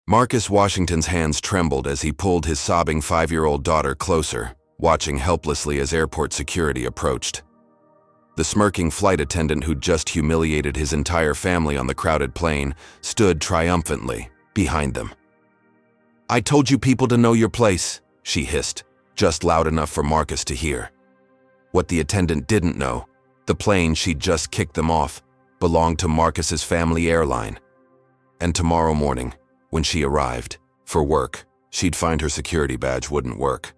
Marcus Washington's hands trembled as he pulled his sobbing 5-year-old daughter closer, watching helplessly as airport security approached. The smirking flight attendant who'd just humiliated his entire family on the crowded plane stood triumphantly behind them. "I told you people to know your place," she hissed, just loud enough for Marcus to hear. What the attendant didn't know, the plane she'd just kicked them off belonged to Marcus's family airline. And tomorrow morning, when she arrived, for work, she'd find her security badge wouldn't work.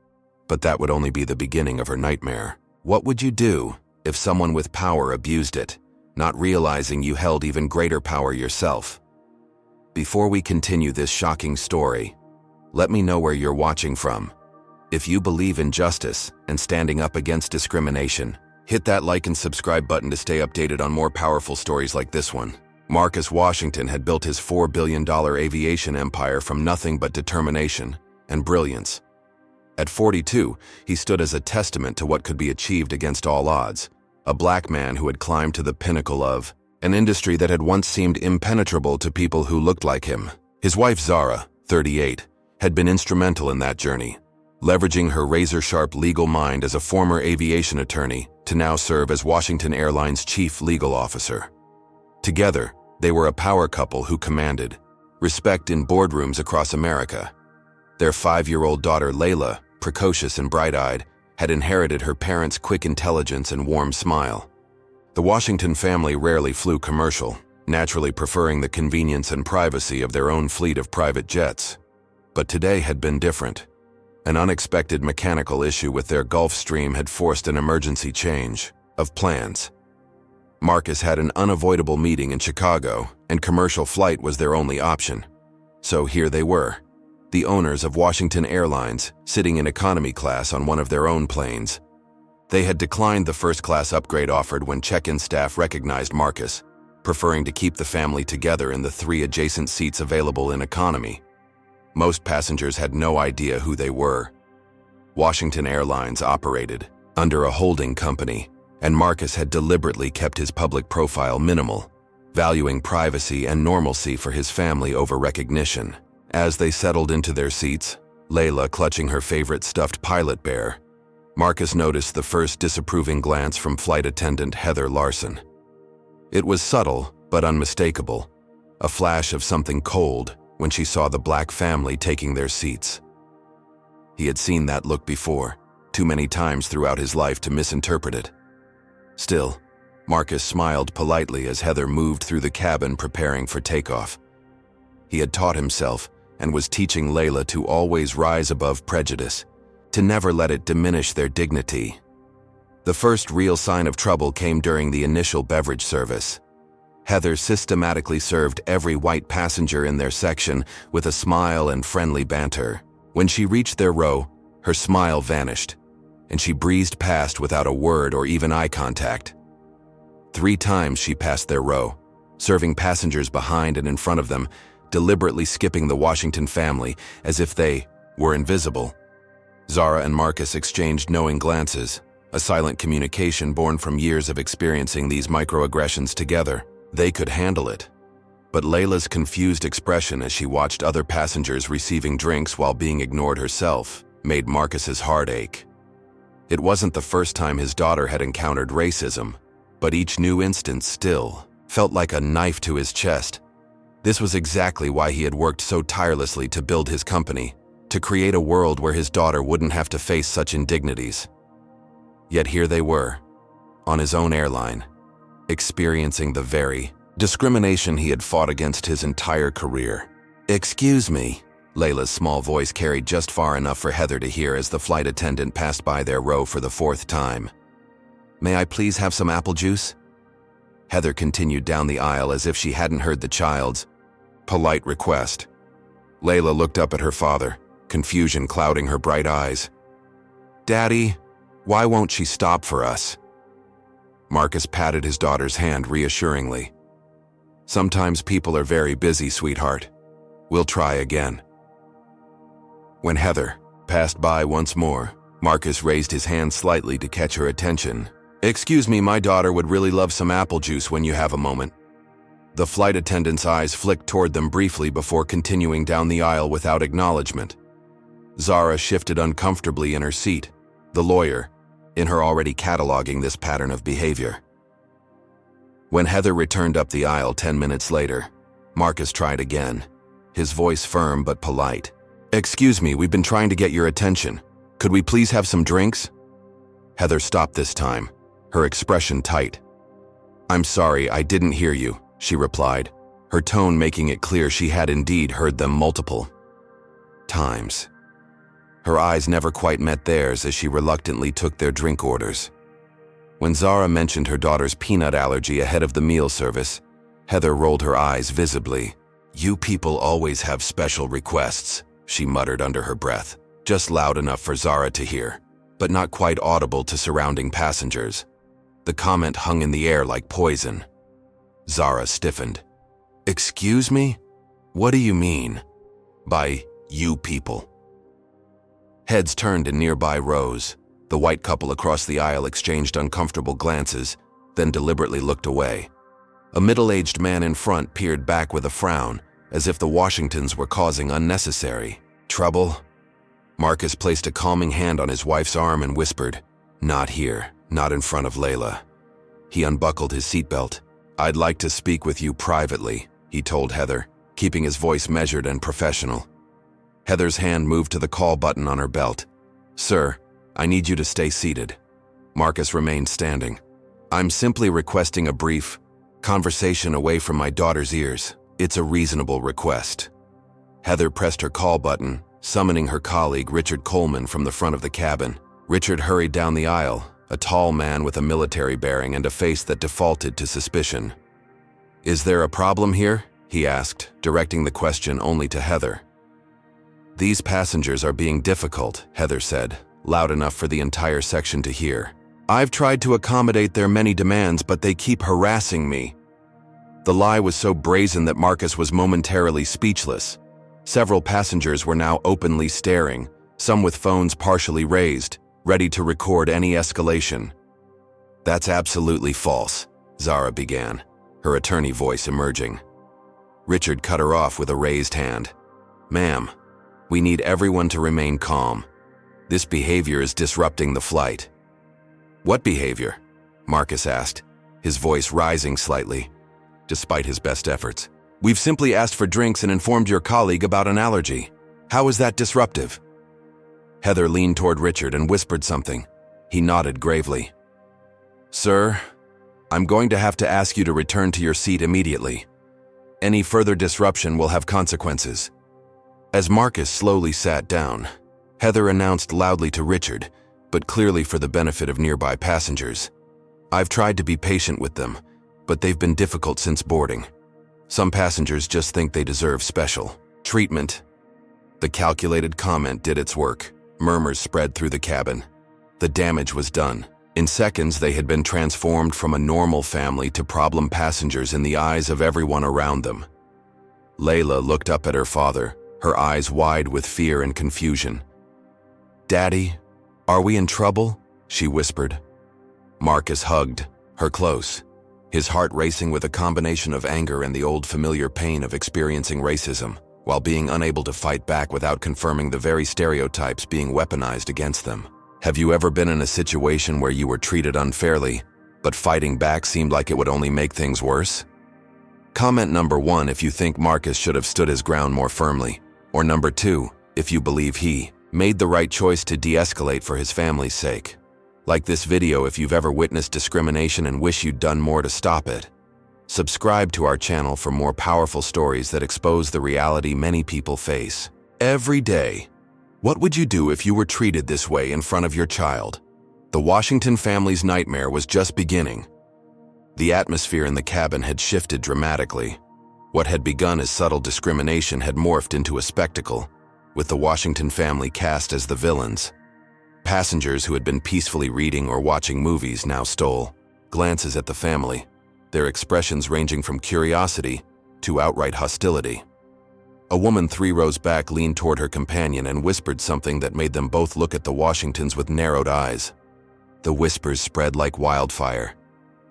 But that would only be the beginning of her nightmare. What would you do if someone with power abused it, not realizing you held even greater power yourself? Before we continue this shocking story, let me know where you're watching from. If you believe in justice and standing up against discrimination, hit that like and subscribe button to stay updated on more powerful stories like this one. Marcus Washington had built his $4 billion aviation empire from nothing but determination and brilliance. At 42, he stood as a testament to what could be achieved against all odds, a black man who had climbed to the pinnacle of an industry that had once seemed impenetrable to people who looked like him. His wife Zara, 38, had been instrumental in that journey, leveraging her razor-sharp legal mind as a former aviation attorney to now serve as Washington Airlines' chief legal officer. Together, they were a power couple who commanded respect in boardrooms across America. Their 5-year-old daughter Layla, precocious and bright-eyed, had inherited her parents' quick intelligence and warm smile. The Washington family rarely flew commercial, naturally preferring the convenience and privacy of their own fleet of private jets. But today had been different. An unexpected mechanical issue with their Gulfstream had forced an emergency change of plans. Marcus had an unavoidable meeting in Chicago, and commercial flight was their only option. So here they were, the owners of Washington Airlines, sitting in economy class on one of their own planes. They had declined the first-class upgrade offered when check-in staff recognized Marcus, preferring to keep the family together in the 3 adjacent seats available in economy. Most passengers had no idea who they were. Washington Airlines operated under a holding company, and Marcus had deliberately kept his public profile minimal, valuing privacy and normalcy for his family over recognition. As they settled into their seats, Layla clutching her favorite stuffed pilot bear, Marcus noticed the first disapproving glance from flight attendant Heather Larson. It was subtle but unmistakable, a flash of something cold when she saw the black family taking their seats. He had seen that look before, too many times throughout his life to misinterpret it. Still, Marcus smiled politely as Heather moved through the cabin preparing for takeoff. He had taught himself and was teaching Layla to always rise above prejudice, to never let it diminish their dignity. The first real sign of trouble came during the initial beverage service. Heather systematically served every white passenger in their section with a smile and friendly banter. When she reached their row, her smile vanished, and she breezed past without a word or even eye contact. 3 times she passed their row, serving passengers behind and in front of them, deliberately skipping the Washington family as if they were invisible. Zara and Marcus exchanged knowing glances, a silent communication born from years of experiencing these microaggressions together. They could handle it. But Layla's confused expression as she watched other passengers receiving drinks while being ignored herself made Marcus's heart ache. It wasn't the first time his daughter had encountered racism, but each new instance still felt like a knife to his chest. This was exactly why he had worked so tirelessly to build his company, to create a world where his daughter wouldn't have to face such indignities. Yet here they were, on his own airline, experiencing the very discrimination he had fought against his entire career. "Excuse me," Layla's small voice carried just far enough for Heather to hear as the flight attendant passed by their row for the 4th time. "May I please have some apple juice?" Heather continued down the aisle as if she hadn't heard the child's polite request. Layla looked up at her father, confusion clouding her bright eyes. "Daddy, why won't she stop for us?" Marcus patted his daughter's hand reassuringly. "Sometimes people are very busy, sweetheart. We'll try again." When Heather passed by once more, Marcus raised his hand slightly to catch her attention. "Excuse me, my daughter would really love some apple juice when you have a moment." The flight attendant's eyes flicked toward them briefly before continuing down the aisle without acknowledgement. Zara shifted uncomfortably in her seat, the lawyer, in her already cataloging this pattern of behavior. When Heather returned up the aisle 10 minutes later, Marcus tried again, his voice firm but polite. "Excuse me, we've been trying to get your attention. Could we please have some drinks?" Heather stopped this time, her expression tight. "I'm sorry, I didn't hear you," she replied, her tone making it clear she had indeed heard them multiple times. Her eyes never quite met theirs as she reluctantly took their drink orders. When Zara mentioned her daughter's peanut allergy ahead of the meal service, Heather rolled her eyes visibly. "You people always have special requests," she muttered under her breath, just loud enough for Zara to hear, but not quite audible to surrounding passengers. The comment hung in the air like poison. Zara stiffened. "Excuse me? What do you mean by you people?" Heads turned in nearby rows. The white couple across the aisle exchanged uncomfortable glances, then deliberately looked away. A middle-aged man in front peered back with a frown, as if the Washingtons were causing unnecessary trouble. Marcus placed a calming hand on his wife's arm and whispered, "Not here, not in front of Layla." He unbuckled his seatbelt. "I'd like to speak with you privately," he told Heather, keeping his voice measured and professional. Heather's hand moved to the call button on her belt. "Sir, I need you to stay seated." Marcus remained standing. "I'm simply requesting a brief conversation away from my daughter's ears. It's a reasonable request." Heather pressed her call button, summoning her colleague Richard Coleman from the front of the cabin. Richard hurried down the aisle, a tall man with a military bearing and a face that defaulted to suspicion. "Is there a problem here?" he asked, directing the question only to Heather. "These passengers are being difficult," Heather said, loud enough for the entire section to hear. "I've tried to accommodate their many demands, but they keep harassing me." The lie was so brazen that Marcus was momentarily speechless. Several passengers were now openly staring, some with phones partially raised, ready to record any escalation. "That's absolutely false," Zara began, her attorney voice emerging. Richard cut her off with a raised hand. "Ma'am, we need everyone to remain calm. This behavior is disrupting the flight." "What behavior?" Marcus asked, his voice rising slightly, despite his best efforts. "We've simply asked for drinks and informed your colleague about an allergy. How is that disruptive?" Heather leaned toward Richard and whispered something. He nodded gravely. "Sir, I'm going to have to ask you to return to your seat immediately. Any further disruption will have consequences." As Marcus slowly sat down, Heather announced loudly to Richard, but clearly for the benefit of nearby passengers, "I've tried to be patient with them, but they've been difficult since boarding. Some passengers just think they deserve special treatment." The calculated comment did its work. Murmurs spread through the cabin. The damage was done. In seconds, they had been transformed from a normal family to problem passengers in the eyes of everyone around them. Layla looked up at her father, her eyes wide with fear and confusion. "Daddy, are we in trouble?" she whispered. Marcus hugged her close, his heart racing with a combination of anger and the old familiar pain of experiencing racism, while being unable to fight back without confirming the very stereotypes being weaponized against them. Have you ever been in a situation where you were treated unfairly, but fighting back seemed like it would only make things worse? Comment number 1 if you think Marcus should have stood his ground more firmly, or number 2 if you believe he made the right choice to de-escalate for his family's sake. Like this video if you've ever witnessed discrimination and wish you'd done more to stop it. Subscribe to our channel for more powerful stories that expose the reality many people face every day. What would you do if you were treated this way in front of your child? The Washington family's nightmare was just beginning. The atmosphere in the cabin had shifted dramatically. What had begun as subtle discrimination had morphed into a spectacle, with the Washington family cast as the villains. Passengers who had been peacefully reading or watching movies now stole glances at the family, their expressions ranging from curiosity to outright hostility. A woman 3 rows back leaned toward her companion and whispered something that made them both look at the Washingtons with narrowed eyes. The whispers spread like wildfire.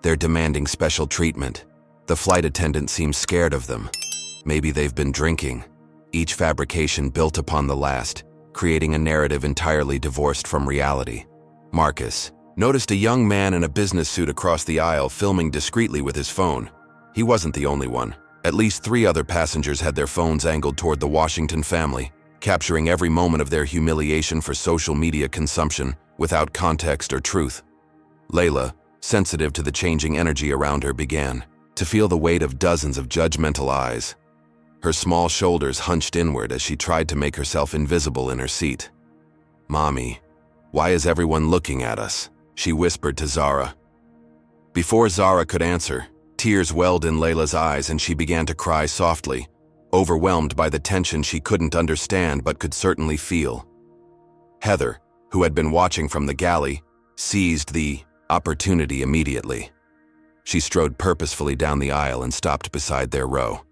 "They're demanding special treatment. The flight attendant seemed scared of them. Maybe they've been drinking. Each fabrication built upon the last, creating a narrative entirely divorced from reality. Marcus noticed a young man in a business suit across the aisle filming discreetly with his phone. He wasn't the only one. At least 3 other passengers had their phones angled toward the Washington family, capturing every moment of their humiliation for social media consumption without context or truth. Layla, sensitive to the changing energy around her, began to feel the weight of dozens of judgmental eyes. Her small shoulders hunched inward as she tried to make herself invisible in her seat. "Mommy, why is everyone looking at us?" she whispered to Zara. Before Zara could answer, tears welled in Layla's eyes and she began to cry softly, overwhelmed by the tension she couldn't understand but could certainly feel. Heather, who had been watching from the galley, seized the opportunity immediately. She strode purposefully down the aisle and stopped beside their row.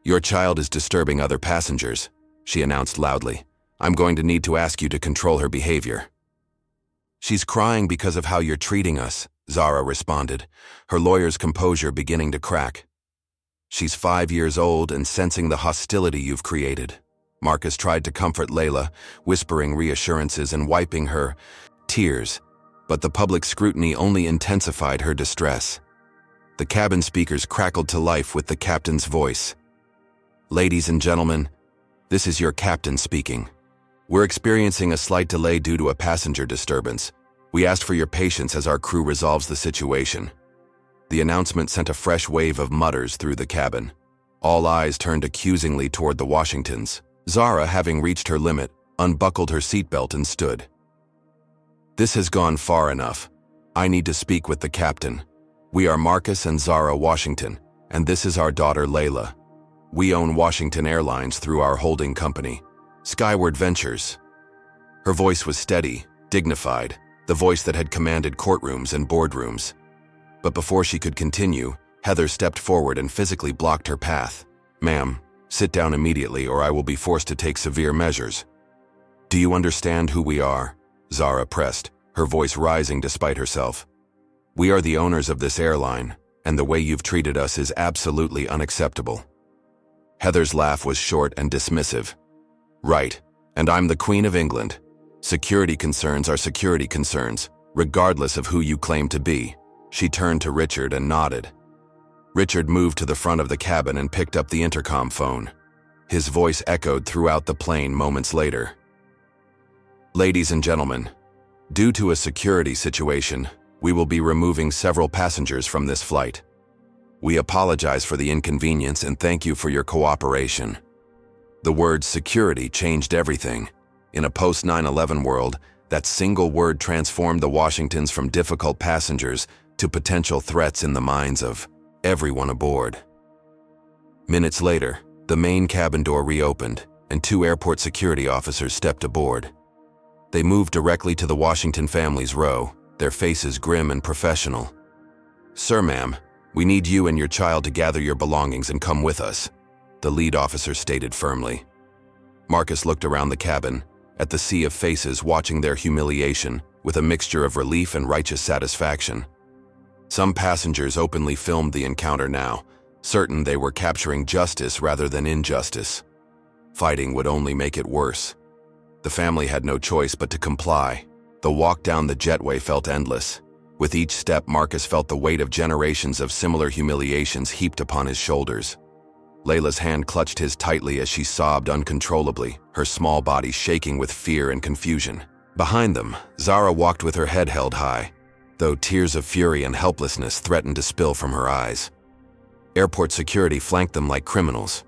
"Your child is disturbing other passengers," she announced loudly. "I'm going to need to ask you to control her behavior." "She's crying because of how you're treating us," Zara responded, her lawyer's composure beginning to crack. "She's 5 years old and sensing the hostility you've created." Marcus tried to comfort Layla, whispering reassurances and wiping her tears, but the public scrutiny only intensified her distress. The cabin speakers crackled to life with the captain's voice. "Ladies and gentlemen, this is your captain speaking. We're experiencing a slight delay due to a passenger disturbance. We ask for your patience as our crew resolves the situation." The announcement sent a fresh wave of mutters through the cabin. All eyes turned accusingly toward the Washingtons. Zara, having reached her limit, unbuckled her seatbelt and stood. "This has gone far enough. I need to speak with the captain. We are Marcus and Zara Washington, and this is our daughter Layla. We own Washington Airlines through our holding company, Skyward Ventures." Her voice was steady, dignified, the voice that had commanded courtrooms and boardrooms. But before she could continue, Heather stepped forward and physically blocked her path. "Ma'am, sit down immediately or I will be forced to take severe measures." "Do you understand who we are?" Zara pressed, her voice rising despite herself. "We are the owners of this airline, and the way you've treated us is absolutely unacceptable." Heather's laugh was short and dismissive. "Right, and I'm the Queen of England. Security concerns are security concerns, regardless of who you claim to be." She turned to Richard and nodded. Richard moved to the front of the cabin and picked up the intercom phone. His voice echoed throughout the plane moments later. "Ladies and gentlemen, due to a security situation, we will be removing several passengers from this flight. We apologize for the inconvenience and thank you for your cooperation." The word security changed everything. In a post-9/11 world, that single word transformed the Washingtons from difficult passengers to potential threats in the minds of everyone aboard. Minutes later, the main cabin door reopened, and 2 airport security officers stepped aboard. They moved directly to the Washington family's row, their faces grim and professional. "Sir, ma'am, we need you and your child to gather your belongings and come with us," the lead officer stated firmly. Marcus looked around the cabin, at the sea of faces watching their humiliation, with a mixture of relief and righteous satisfaction. Some passengers openly filmed the encounter now, certain they were capturing justice rather than injustice. Fighting would only make it worse. The family had no choice but to comply. The walk down the jetway felt endless. With each step, Marcus felt the weight of generations of similar humiliations heaped upon his shoulders. Layla's hand clutched his tightly as she sobbed uncontrollably, her small body shaking with fear and confusion. Behind them, Zara walked with her head held high, though tears of fury and helplessness threatened to spill from her eyes. Airport security flanked them like criminals.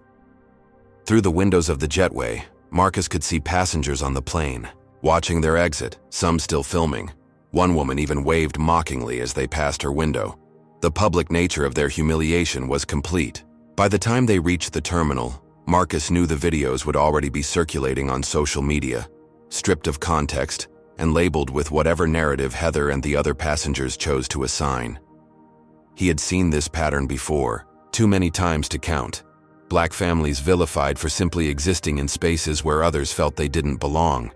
Through the windows of the jetway, Marcus could see passengers on the plane, watching their exit, some still filming. One woman even waved mockingly as they passed her window. The public nature of their humiliation was complete. By the time they reached the terminal, Marcus knew the videos would already be circulating on social media, stripped of context and labeled with whatever narrative Heather and the other passengers chose to assign. He had seen this pattern before, too many times to count. Black families vilified for simply existing in spaces where others felt they didn't belong.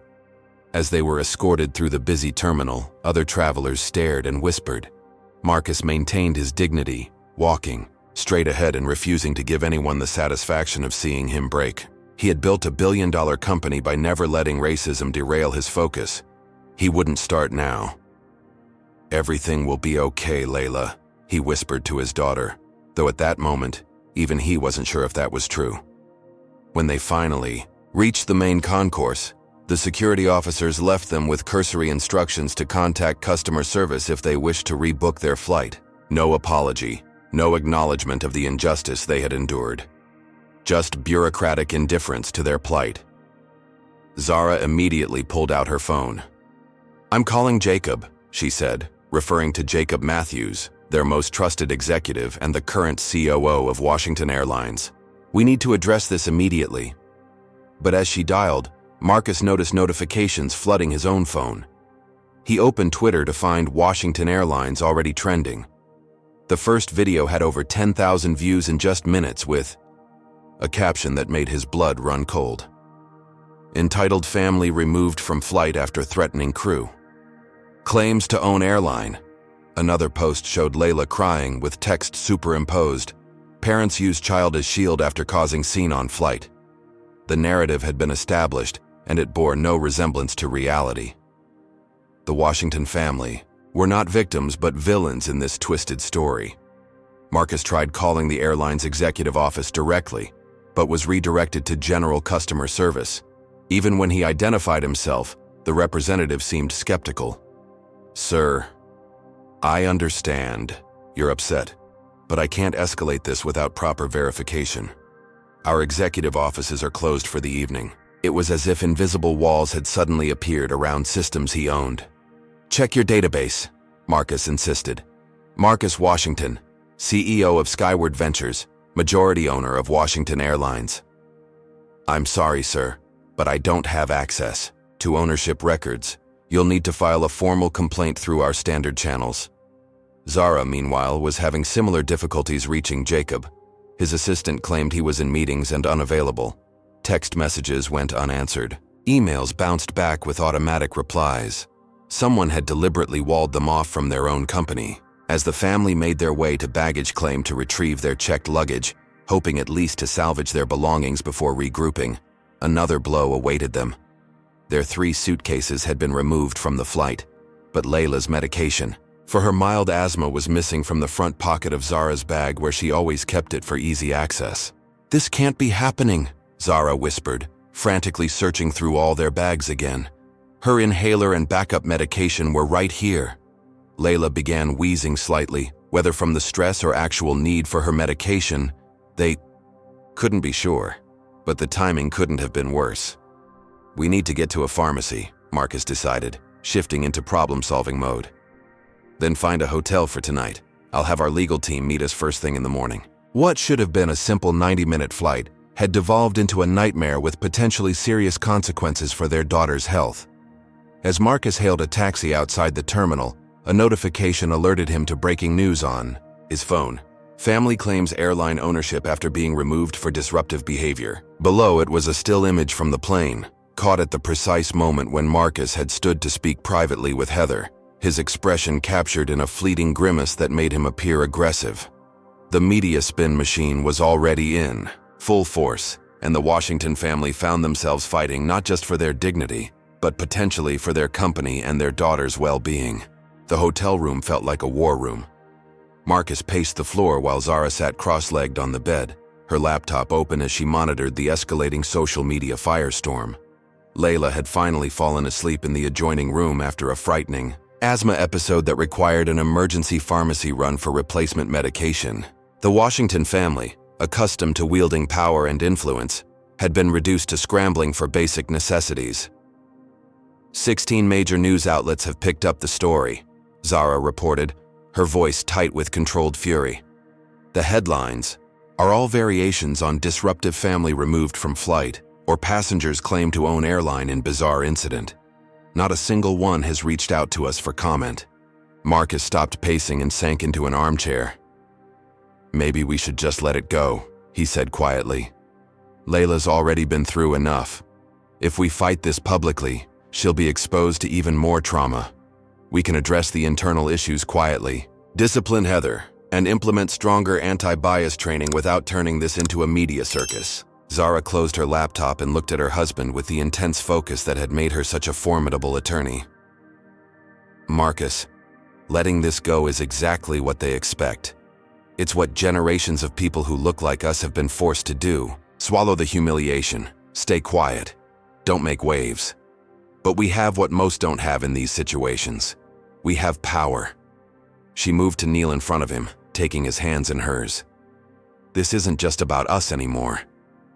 As they were escorted through the busy terminal, other travelers stared and whispered. Marcus maintained his dignity, walking, straight ahead and refusing to give anyone the satisfaction of seeing him break. He had built a billion-dollar company by never letting racism derail his focus. He wouldn't start now. "Everything will be okay, Layla," he whispered to his daughter, though at that moment, even he wasn't sure if that was true. When they finally reached the main concourse, the security officers left them with cursory instructions to contact customer service if they wished to rebook their flight. No apology, no acknowledgement of the injustice they had endured. Just bureaucratic indifference to their plight. Zara immediately pulled out her phone. "I'm calling Jacob," she said, referring to Jacob Matthews, their most trusted executive and the current COO of Washington Airlines. "We need to address this immediately." But as she dialed, Marcus noticed notifications flooding his own phone. He opened Twitter to find Washington Airlines already trending. The first video had over 10,000 views in just minutes with a caption that made his blood run cold. Entitled "Family Removed from Flight After Threatening Crew." Claims to own airline. Another post showed Layla crying with text superimposed. Parents use child as shield after causing scene on flight. The narrative had been established, and it bore no resemblance to reality. The Washington family were not victims but villains in this twisted story. Marcus tried calling the airline's executive office directly, but was redirected to general customer service. Even when he identified himself, the representative seemed skeptical. "Sir, I understand you're upset, but I can't escalate this without proper verification. Our executive offices are closed for the evening." It was as if invisible walls had suddenly appeared around systems he owned. "Check your database," Marcus insisted. Marcus Washington, CEO of Skyward Ventures, majority owner of Washington Airlines. "I'm sorry, sir, but I don't have access to ownership records. You'll need to file a formal complaint through our standard channels." Zara, meanwhile, was having similar difficulties reaching Jacob. His assistant claimed he was in meetings and unavailable. Text messages went unanswered. Emails bounced back with automatic replies. Someone had deliberately walled them off from their own company. As the family made their way to baggage claim to retrieve their checked luggage, hoping at least to salvage their belongings before regrouping, another blow awaited them. Their 3 suitcases had been removed from the flight, but Layla's medication for her mild asthma was missing from the front pocket of Zara's bag where she always kept it for easy access. "This can't be happening," Zara whispered, frantically searching through all their bags again. Her inhaler and backup medication were right here. Layla began wheezing slightly, whether from the stress or actual need for her medication. They couldn't be sure, but the timing couldn't have been worse. "We need to get to a pharmacy," Marcus decided, shifting into problem-solving mode. "Then find a hotel for tonight. I'll have our legal team meet us first thing in the morning." What should have been a simple 90-minute flight had devolved into a nightmare with potentially serious consequences for their daughter's health. As Marcus hailed a taxi outside the terminal, a notification alerted him to breaking news on his phone. Family claims airline ownership after being removed for disruptive behavior. Below it was a still image from the plane, caught at the precise moment when Marcus had stood to speak privately with Heather, his expression captured in a fleeting grimace that made him appear aggressive. The media spin machine was already in full force, and the Washington family found themselves fighting not just for their dignity, but potentially for their company and their daughter's well-being. The hotel room felt like a war room. Marcus paced the floor while Zara sat cross-legged on the bed, her laptop open as she monitored the escalating social media firestorm. Layla had finally fallen asleep in the adjoining room after a frightening asthma episode that required an emergency pharmacy run for replacement medication. The Washington family, accustomed to wielding power and influence, had been reduced to scrambling for basic necessities. 16 major news outlets have picked up the story, Zara reported, her voice tight with controlled fury. The headlines are all variations on disruptive family removed from flight or passengers claim to own airline in bizarre incident. Not a single one has reached out to us for comment. Marcus stopped pacing and sank into an armchair. "Maybe we should just let it go," he said quietly. "Layla's already been through enough. If we fight this publicly, she'll be exposed to even more trauma. We can address the internal issues quietly. Discipline Heather," And implement stronger anti-bias training without turning this into a media circus. Zara closed her laptop and looked at her husband with the intense focus that had made her such a formidable attorney. Marcus, letting this go is exactly what they expect. It's what generations of people who look like us have been forced to do. Swallow the humiliation. Stay quiet. Don't make waves. But we have what most don't have in these situations. We have power. She moved to kneel in front of him, taking his hands in hers. This isn't just about us anymore.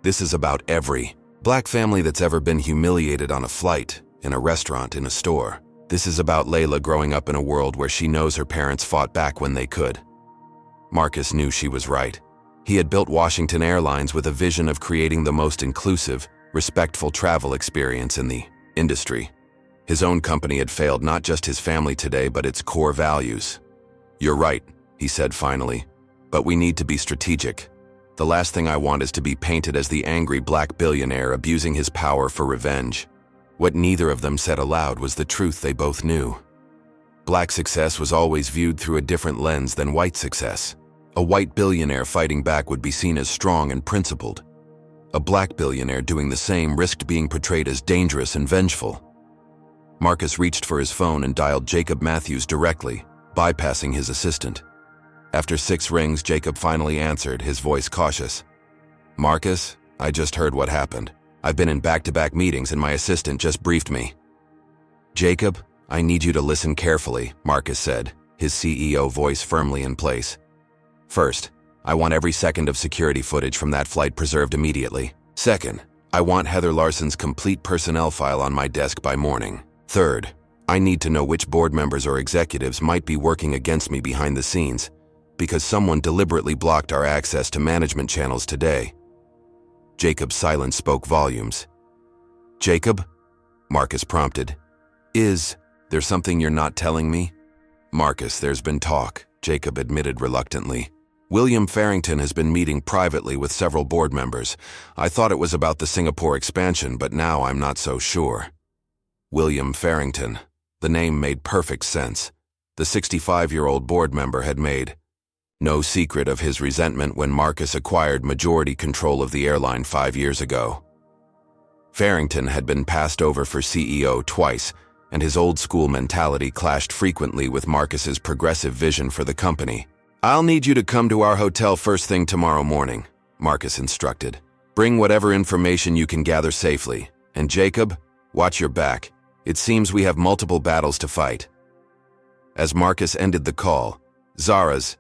This is about every Black family that's ever been humiliated on a flight, in a restaurant, in a store. This is about Layla growing up in a world where she knows her parents fought back when they could. Marcus knew she was right. He had built Washington Airlines with a vision of creating the most inclusive, respectful travel experience in the industry. His own company had failed not just his family today, but its core values. "You're right," he said finally, "but we need to be strategic. The last thing I want is to be painted as the angry Black billionaire abusing his power for revenge." What neither of them said aloud was the truth they both knew. Black success was always viewed through a different lens than white success. A white billionaire fighting back would be seen as strong and principled. A Black billionaire doing the same risked being portrayed as dangerous and vengeful. Marcus reached for his phone and dialed Jacob Matthews directly, bypassing his assistant. After 6 rings, Jacob finally answered, his voice cautious. "Marcus, I just heard what happened. I've been in back-to-back meetings and my assistant just briefed me." "Jacob, I need you to listen carefully," Marcus said, his CEO voice firmly in place. "First, I want every second of security footage from that flight preserved immediately. Second, I want Heather Larson's complete personnel file on my desk by morning. Third, I need to know which board members or executives might be working against me behind the scenes, because someone deliberately blocked our access to management channels today." Jacob's silence spoke volumes. "Jacob?" Marcus prompted. "Is there something you're not telling me?" "Marcus, there's been talk," Jacob admitted reluctantly. "William Farrington has been meeting privately with several board members. I thought it was about the Singapore expansion, but now I'm not so sure." William Farrington. The name made perfect sense. The 65-year-old board member had made no secret of his resentment when Marcus acquired majority control of the airline 5 years ago. Farrington had been passed over for CEO twice, and his old-school mentality clashed frequently with Marcus's progressive vision for the company. "I'll need you to come to our hotel first thing tomorrow morning," Marcus instructed. "Bring whatever information you can gather safely. And Jacob, watch your back. It seems we have multiple battles to fight." As Marcus ended the call, Zara's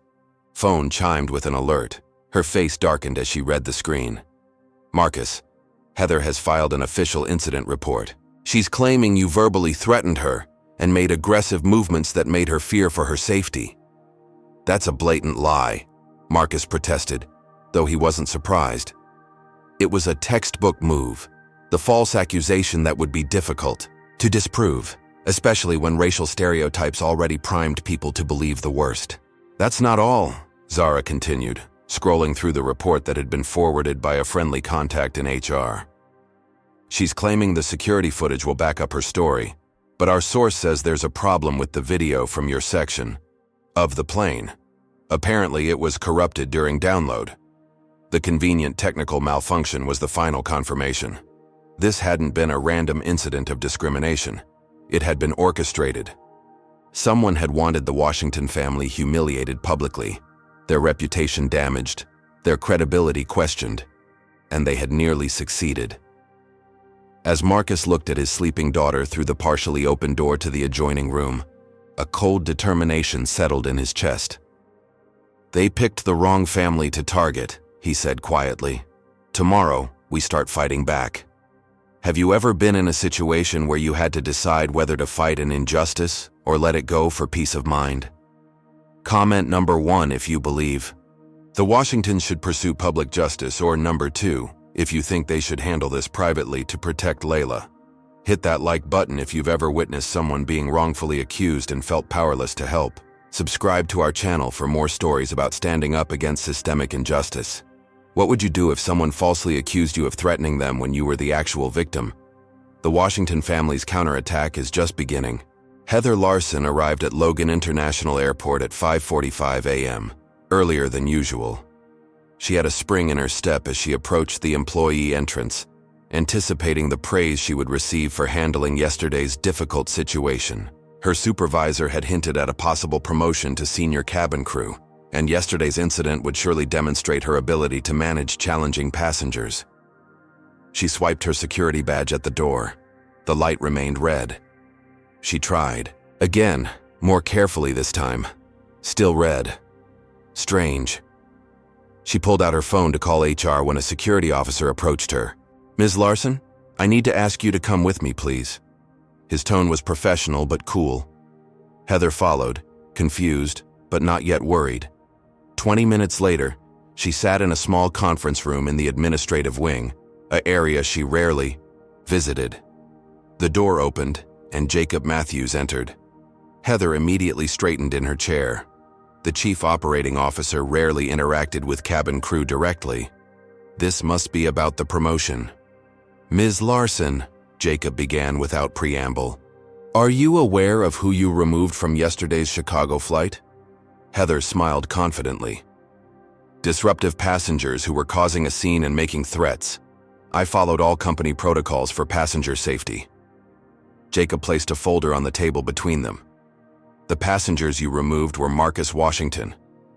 phone chimed with an alert. Her face darkened as she read the screen. "Marcus, Heather has filed an official incident report. She's claiming you verbally threatened her and made aggressive movements that made her fear for her safety." "That's a blatant lie," Marcus protested, though he wasn't surprised. It was a textbook move, the false accusation that would be difficult to disprove, especially when racial stereotypes already primed people to believe the worst. "That's not all," Zara continued, scrolling through the report that had been forwarded by a friendly contact in HR. "She's claiming the security footage will back up her story, but our source says there's a problem with the video from your section of the plane. Apparently it was corrupted during download. The convenient technical malfunction was the final confirmation. This hadn't been a random incident of discrimination. It had been orchestrated. Someone had wanted the Washington family humiliated publicly, their reputation damaged, their credibility questioned, and they had nearly succeeded." As Marcus looked at his sleeping daughter through the partially open door to the adjoining room, a cold determination settled in his chest. "They picked the wrong family to target," he said quietly. "Tomorrow, we start fighting back." Have you ever been in a situation where you had to decide whether to fight an injustice or let it go for peace of mind? Comment number 1 if you believe the Washingtons should pursue public justice, or number 2 if you think they should handle this privately to protect Layla. Hit that like button if you've ever witnessed someone being wrongfully accused and felt powerless to help. Subscribe to our channel for more stories about standing up against systemic injustice. What would you do if someone falsely accused you of threatening them when you were the actual victim? The Washington family's counterattack is just beginning. Heather Larson arrived at Logan International Airport at 5:45 a.m. earlier than usual. She had a spring in her step as she approached the employee entrance, anticipating the praise she would receive for handling yesterday's difficult situation. Her supervisor had hinted at a possible promotion to senior cabin crew, and yesterday's incident would surely demonstrate her ability to manage challenging passengers. She swiped her security badge at the door. The light remained red. She tried. Again, more carefully this time. Still red. Strange. She pulled out her phone to call HR when a security officer approached her. "Ms. Larson, I need to ask you to come with me, please." His tone was professional but cool. Heather followed, confused, but not yet worried. 20 minutes later, she sat in a small conference room in the administrative wing, an area she rarely visited. The door opened, and Jacob Matthews entered. Heather immediately straightened in her chair. The chief operating officer rarely interacted with cabin crew directly. This must be about the promotion. "Ms. Larson," Jacob began without preamble, "are you aware of who you removed from yesterday's Chicago flight?" Heather smiled confidently. "Disruptive passengers who were causing a scene and making threats. I followed all company protocols for passenger safety." Jacob placed a folder on the table between them. "The passengers you removed were Marcus Washington,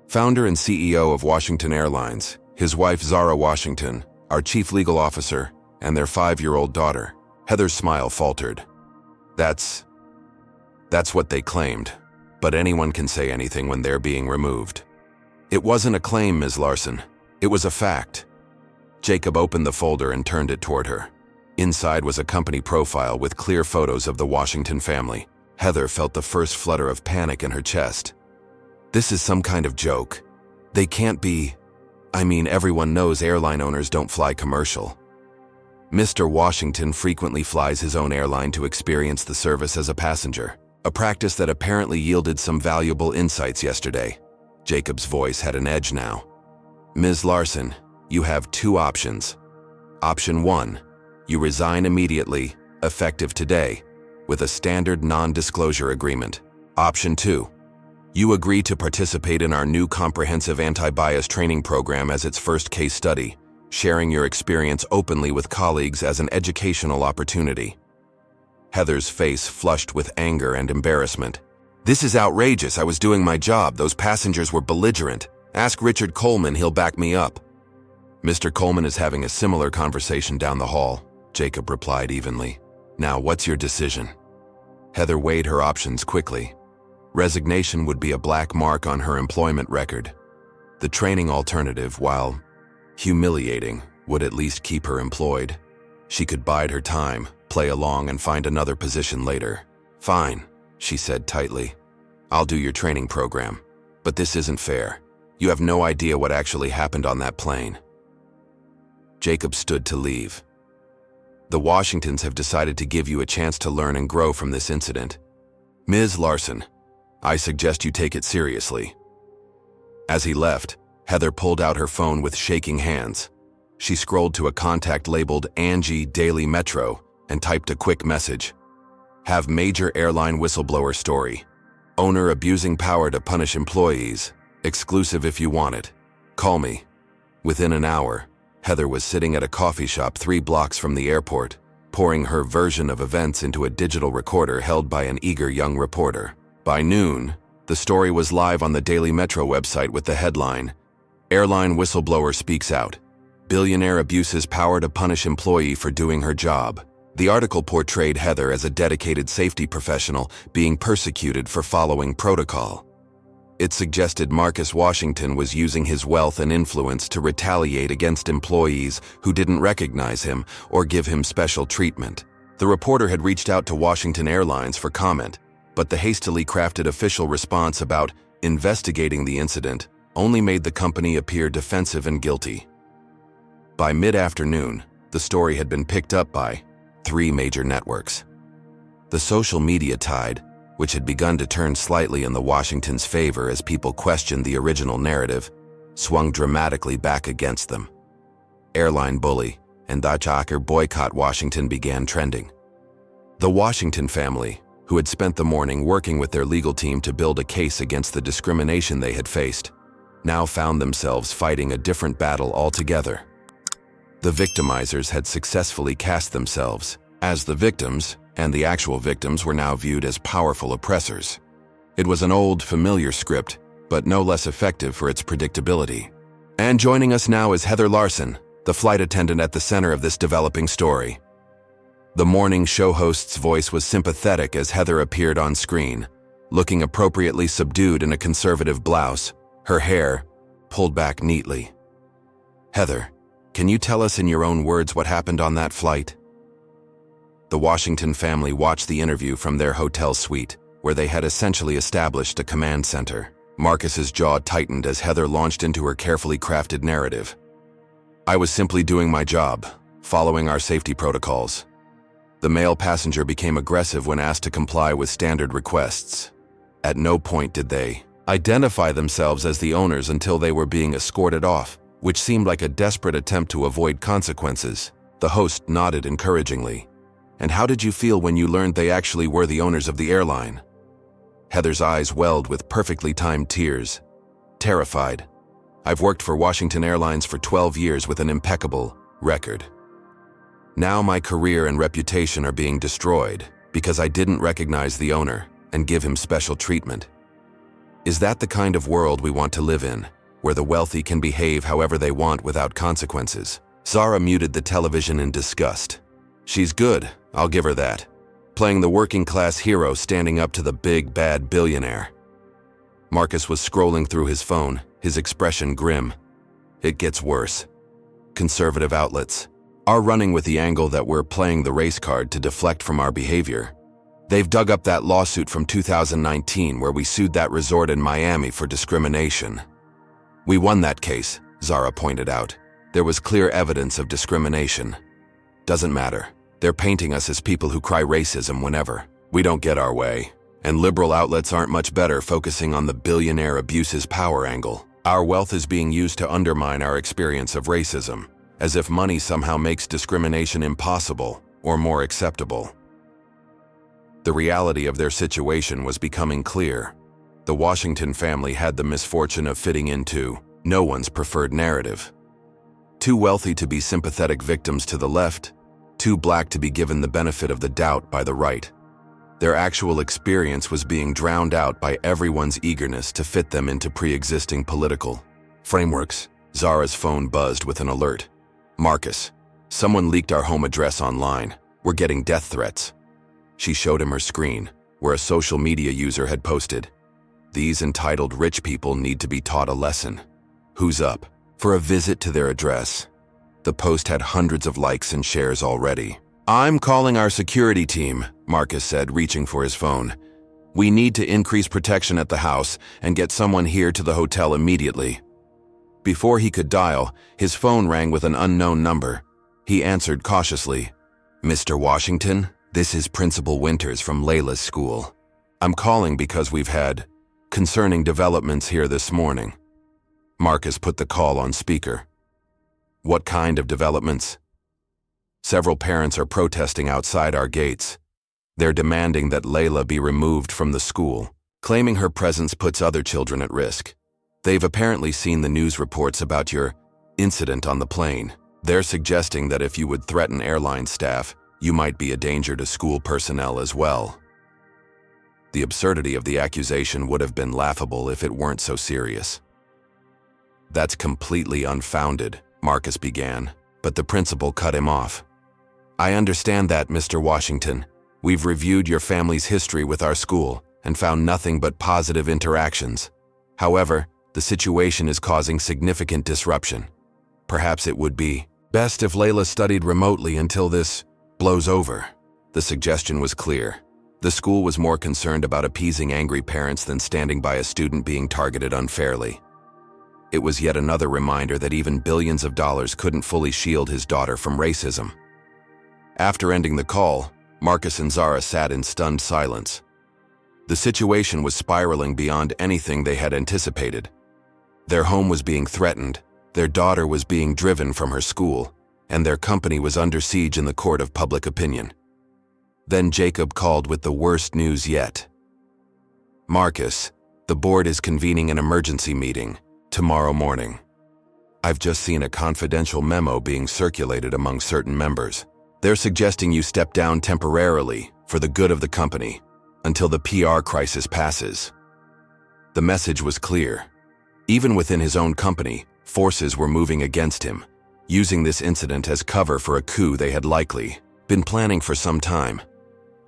founder and CEO of Washington Airlines, his wife Zara Washington, our chief legal officer, and their 5-year-old daughter." Heather's smile faltered. That's what they claimed, but anyone can say anything when they're being removed." "It wasn't a claim, Ms. Larson. It was a fact." Jacob opened the folder and turned it toward her. Inside was a company profile with clear photos of the Washington family. Heather felt the first flutter of panic in her chest. This is some kind of joke. They can't be. I mean, everyone knows airline owners don't fly commercial. Mr. Washington frequently flies his own airline to experience the service as a passenger, a practice that apparently yielded some valuable insights yesterday. Jacob's voice had an edge now. "Ms. Larson, you have 2 options. Option 1, you resign immediately, effective today, with a standard non-disclosure agreement. Option 2, you agree to participate in our new comprehensive anti-bias training program as its first case study, sharing your experience openly with colleagues as an educational opportunity." Heather's face flushed with anger and embarrassment. "This is outrageous. I was doing my job. Those passengers were belligerent. Ask Richard Coleman, he'll back me up." "Mr. Coleman is having a similar conversation down the hall," Jacob replied evenly. "Now, what's your decision?" Heather weighed her options quickly. Resignation would be a black mark on her employment record. The training alternative, while humiliating, would at least keep her employed. She could bide her time, play along, and find another position later. "Fine," she said tightly. "I'll do your training program. But this isn't fair. You have no idea what actually happened on that plane." Jacob stood to leave. "The Washingtons have decided to give you a chance to learn and grow from this incident. Ms. Larson, I suggest you take it seriously." As he left, Heather pulled out her phone with shaking hands. She scrolled to a contact labeled Angie Daily Metro and typed a quick message. "Have major airline whistleblower story. Owner abusing power to punish employees. Exclusive if you want it. Call me." Within an hour, Heather was sitting at a coffee shop 3 blocks from the airport, pouring her version of events into a digital recorder held by an eager young reporter. By noon, the story was live on the Daily Metro website with the headline, "Airline Whistleblower Speaks Out. Billionaire Abuses Power to Punish Employee for Doing Her Job." The article portrayed Heather as a dedicated safety professional being persecuted for following protocol. It suggested Marcus Washington was using his wealth and influence to retaliate against employees who didn't recognize him or give him special treatment. The reporter had reached out to Washington Airlines for comment, but the hastily crafted official response about investigating the incident only made the company appear defensive and guilty. By mid-afternoon, the story had been picked up by 3 major networks. The social media tide, which had begun to turn slightly in the Washingtons' favor as people questioned the original narrative, swung dramatically back against them. Airline bully and Dachauer boycott Washington began trending. The Washington family, who had spent the morning working with their legal team to build a case against the discrimination they had faced, now found themselves fighting a different battle altogether. The victimizers had successfully cast themselves as the victims, and the actual victims were now viewed as powerful oppressors. It was an old, familiar script, but no less effective for its predictability. And joining us now is Heather Larson, the flight attendant at the center of this developing story. The morning show host's voice was sympathetic as Heather appeared on screen, looking appropriately subdued in a conservative blouse, her hair pulled back neatly. Heather, can you tell us in your own words what happened on that flight? The Washington family watched the interview from their hotel suite, where they had essentially established a command center. Marcus's jaw tightened as Heather launched into her carefully crafted narrative. I was simply doing my job, following our safety protocols. The male passenger became aggressive when asked to comply with standard requests. At no point did they identify themselves as the owners until they were being escorted off, which seemed like a desperate attempt to avoid consequences. The host nodded encouragingly. And how did you feel when you learned they actually were the owners of the airline? Heather's eyes welled with perfectly timed tears. Terrified. I've worked for Washington Airlines for 12 years with an impeccable record. Now my career and reputation are being destroyed because I didn't recognize the owner and give him special treatment. Is that the kind of world we want to live in, where the wealthy can behave however they want without consequences? Zara muted the television in disgust. She's good, I'll give her that. Playing the working-class hero standing up to the big, bad billionaire. Marcus was scrolling through his phone, his expression grim. It gets worse. Conservative outlets are running with the angle that we're playing the race card to deflect from our behavior. They've dug up that lawsuit from 2019 where we sued that resort in Miami for discrimination. We won that case, Zara pointed out. There was clear evidence of discrimination. Doesn't matter. They're painting us as people who cry racism whenever we don't get our way. And liberal outlets aren't much better focusing on the billionaire abuses power angle. Our wealth is being used to undermine our experience of racism, as if money somehow makes discrimination impossible or more acceptable. The reality of their situation was becoming clear. The Washington family had the misfortune of fitting into no one's preferred narrative. Too wealthy to be sympathetic victims to the left, too black to be given the benefit of the doubt by the right. Their actual experience was being drowned out by everyone's eagerness to fit them into pre-existing political frameworks. Zara's phone buzzed with an alert. Marcus, someone leaked our home address online. We're getting death threats. She showed him her screen, where a social media user had posted, "These entitled rich people need to be taught a lesson. Who's up for a visit to their address?" The post had hundreds of likes and shares already. "I'm calling our security team," Marcus said, reaching for his phone. "We need to increase protection at the house and get someone here to the hotel immediately." Before he could dial, his phone rang with an unknown number. He answered cautiously. "Mr. Washington, this is Principal Winters from Layla's school. I'm calling because we've had concerning developments here this morning." Marcus put the call on speaker. "What kind of developments?" "Several parents are protesting outside our gates. They're demanding that Layla be removed from the school, claiming her presence puts other children at risk. They've apparently seen the news reports about your incident on the plane. They're suggesting that if you would threaten airline staff, you might be a danger to school personnel as well." The absurdity of the accusation would have been laughable if it weren't so serious. "That's completely unfounded," Marcus began, but the principal cut him off. "I understand that, Mr. Washington. We've reviewed your family's history with our school and found nothing but positive interactions. However, the situation is causing significant disruption. Perhaps it would be best if Layla studied remotely until this blows over." The suggestion was clear. The school was more concerned about appeasing angry parents than standing by a student being targeted unfairly. It was yet another reminder that even billions of dollars couldn't fully shield his daughter from racism. After ending the call, Marcus and Zara sat in stunned silence. The situation was spiraling beyond anything they had anticipated. Their home was being threatened, their daughter was being driven from her school, and their company was under siege in the court of public opinion. Then Jacob called with the worst news yet. "Marcus, the board is convening an emergency meeting tomorrow morning. I've just seen a confidential memo being circulated among certain members. They're suggesting you step down temporarily for the good of the company until the PR crisis passes. The message was clear. Even within his own company, forces were moving against him, using this incident as cover for a coup they had likely been planning for some time.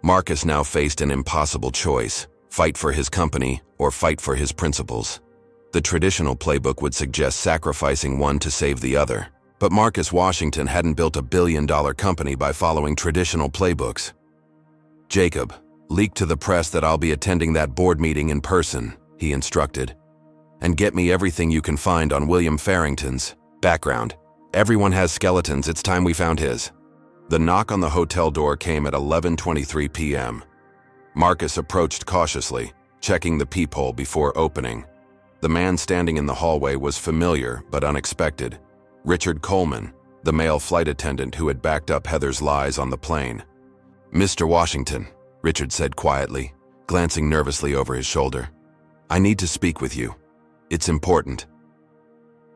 Marcus now faced an impossible choice: fight for his company or fight for his principles. The traditional playbook would suggest sacrificing one to save the other, but Marcus Washington hadn't built a billion-dollar company by following traditional playbooks. "Jacob, leak to the press that I'll be attending that board meeting in person," he instructed. "And get me everything you can find on William Farrington's background. Everyone has skeletons, it's time we found his." The knock on the hotel door came at 11:23 p.m. Marcus approached cautiously, checking the peephole before opening. The man standing in the hallway was familiar but unexpected: Richard Coleman, the male flight attendant who had backed up Heather's lies on the plane. "Mr. Washington," Richard said quietly, glancing nervously over his shoulder. "I need to speak with you. It's important."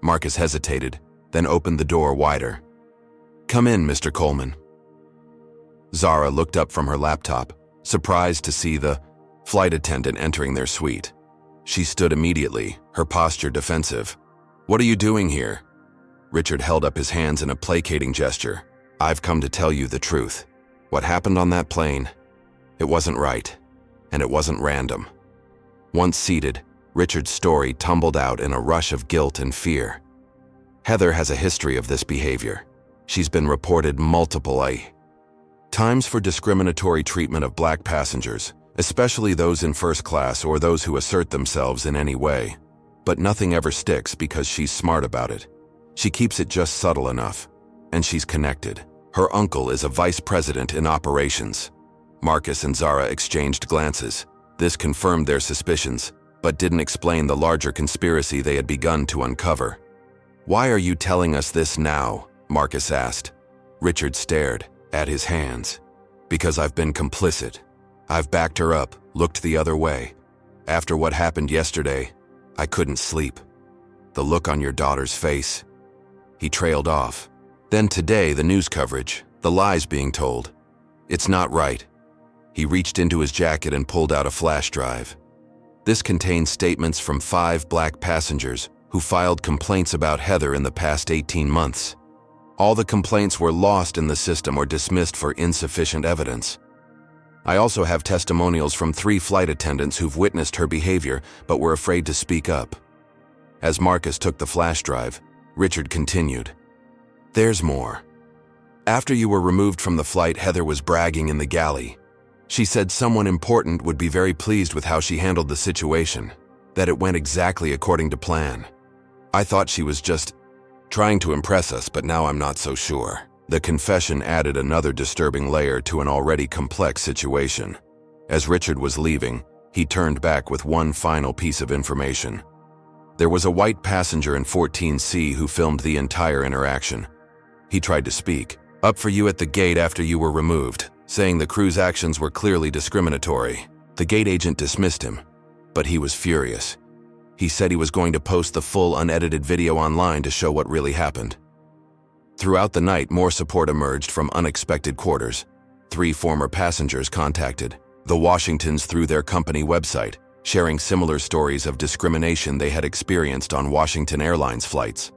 Marcus hesitated, then opened the door wider. "Come in, Mr. Coleman." Zara looked up from her laptop, surprised to see the flight attendant entering their suite. She stood immediately, her posture defensive. "What are you doing here?" Richard held up his hands in a placating gesture. "I've come to tell you the truth. What happened on that plane, it wasn't right, and it wasn't random." Once seated, Richard's story tumbled out in a rush of guilt and fear. Heather has a history of this behavior. She's been reported multiple times for discriminatory treatment of black passengers, especially those in first class or those who assert themselves in any way. But nothing ever sticks because she's smart about it. She keeps it just subtle enough, and she's connected. Her uncle is a vice president in operations. Marcus and Zara exchanged glances. This confirmed their suspicions, but didn't explain the larger conspiracy they had begun to uncover. "Why are you telling us this now?" Marcus asked. Richard stared at his hands. "Because I've been complicit. I've backed her up, looked the other way. After what happened yesterday, I couldn't sleep. The look on your daughter's face." He trailed off. "Then today, the news coverage, the lies being told. It's not right." He reached into his jacket and pulled out a flash drive. This contains statements from 5 black passengers who filed complaints about Heather in the past 18 months. All the complaints were lost in the system or dismissed for insufficient evidence. I also have testimonials from 3 flight attendants who've witnessed her behavior but were afraid to speak up. As Marcus took the flash drive, Richard continued. "There's more. After you were removed from the flight, Heather was bragging in the galley. She said someone important would be very pleased with how she handled the situation, that it went exactly according to plan. I thought she was just trying to impress us, but now I'm not so sure." The confession added another disturbing layer to an already complex situation. As Richard was leaving, he turned back with one final piece of information. There was a white passenger in 14C who filmed the entire interaction. He tried to speak up for you at the gate after you were removed, saying the crew's actions were clearly discriminatory. The gate agent dismissed him, but he was furious. He said he was going to post the full unedited video online to show what really happened. Throughout the night, more support emerged from unexpected quarters. 3 former passengers contacted the Washingtons through their company website, sharing similar stories of discrimination they had experienced on Washington Airlines flights.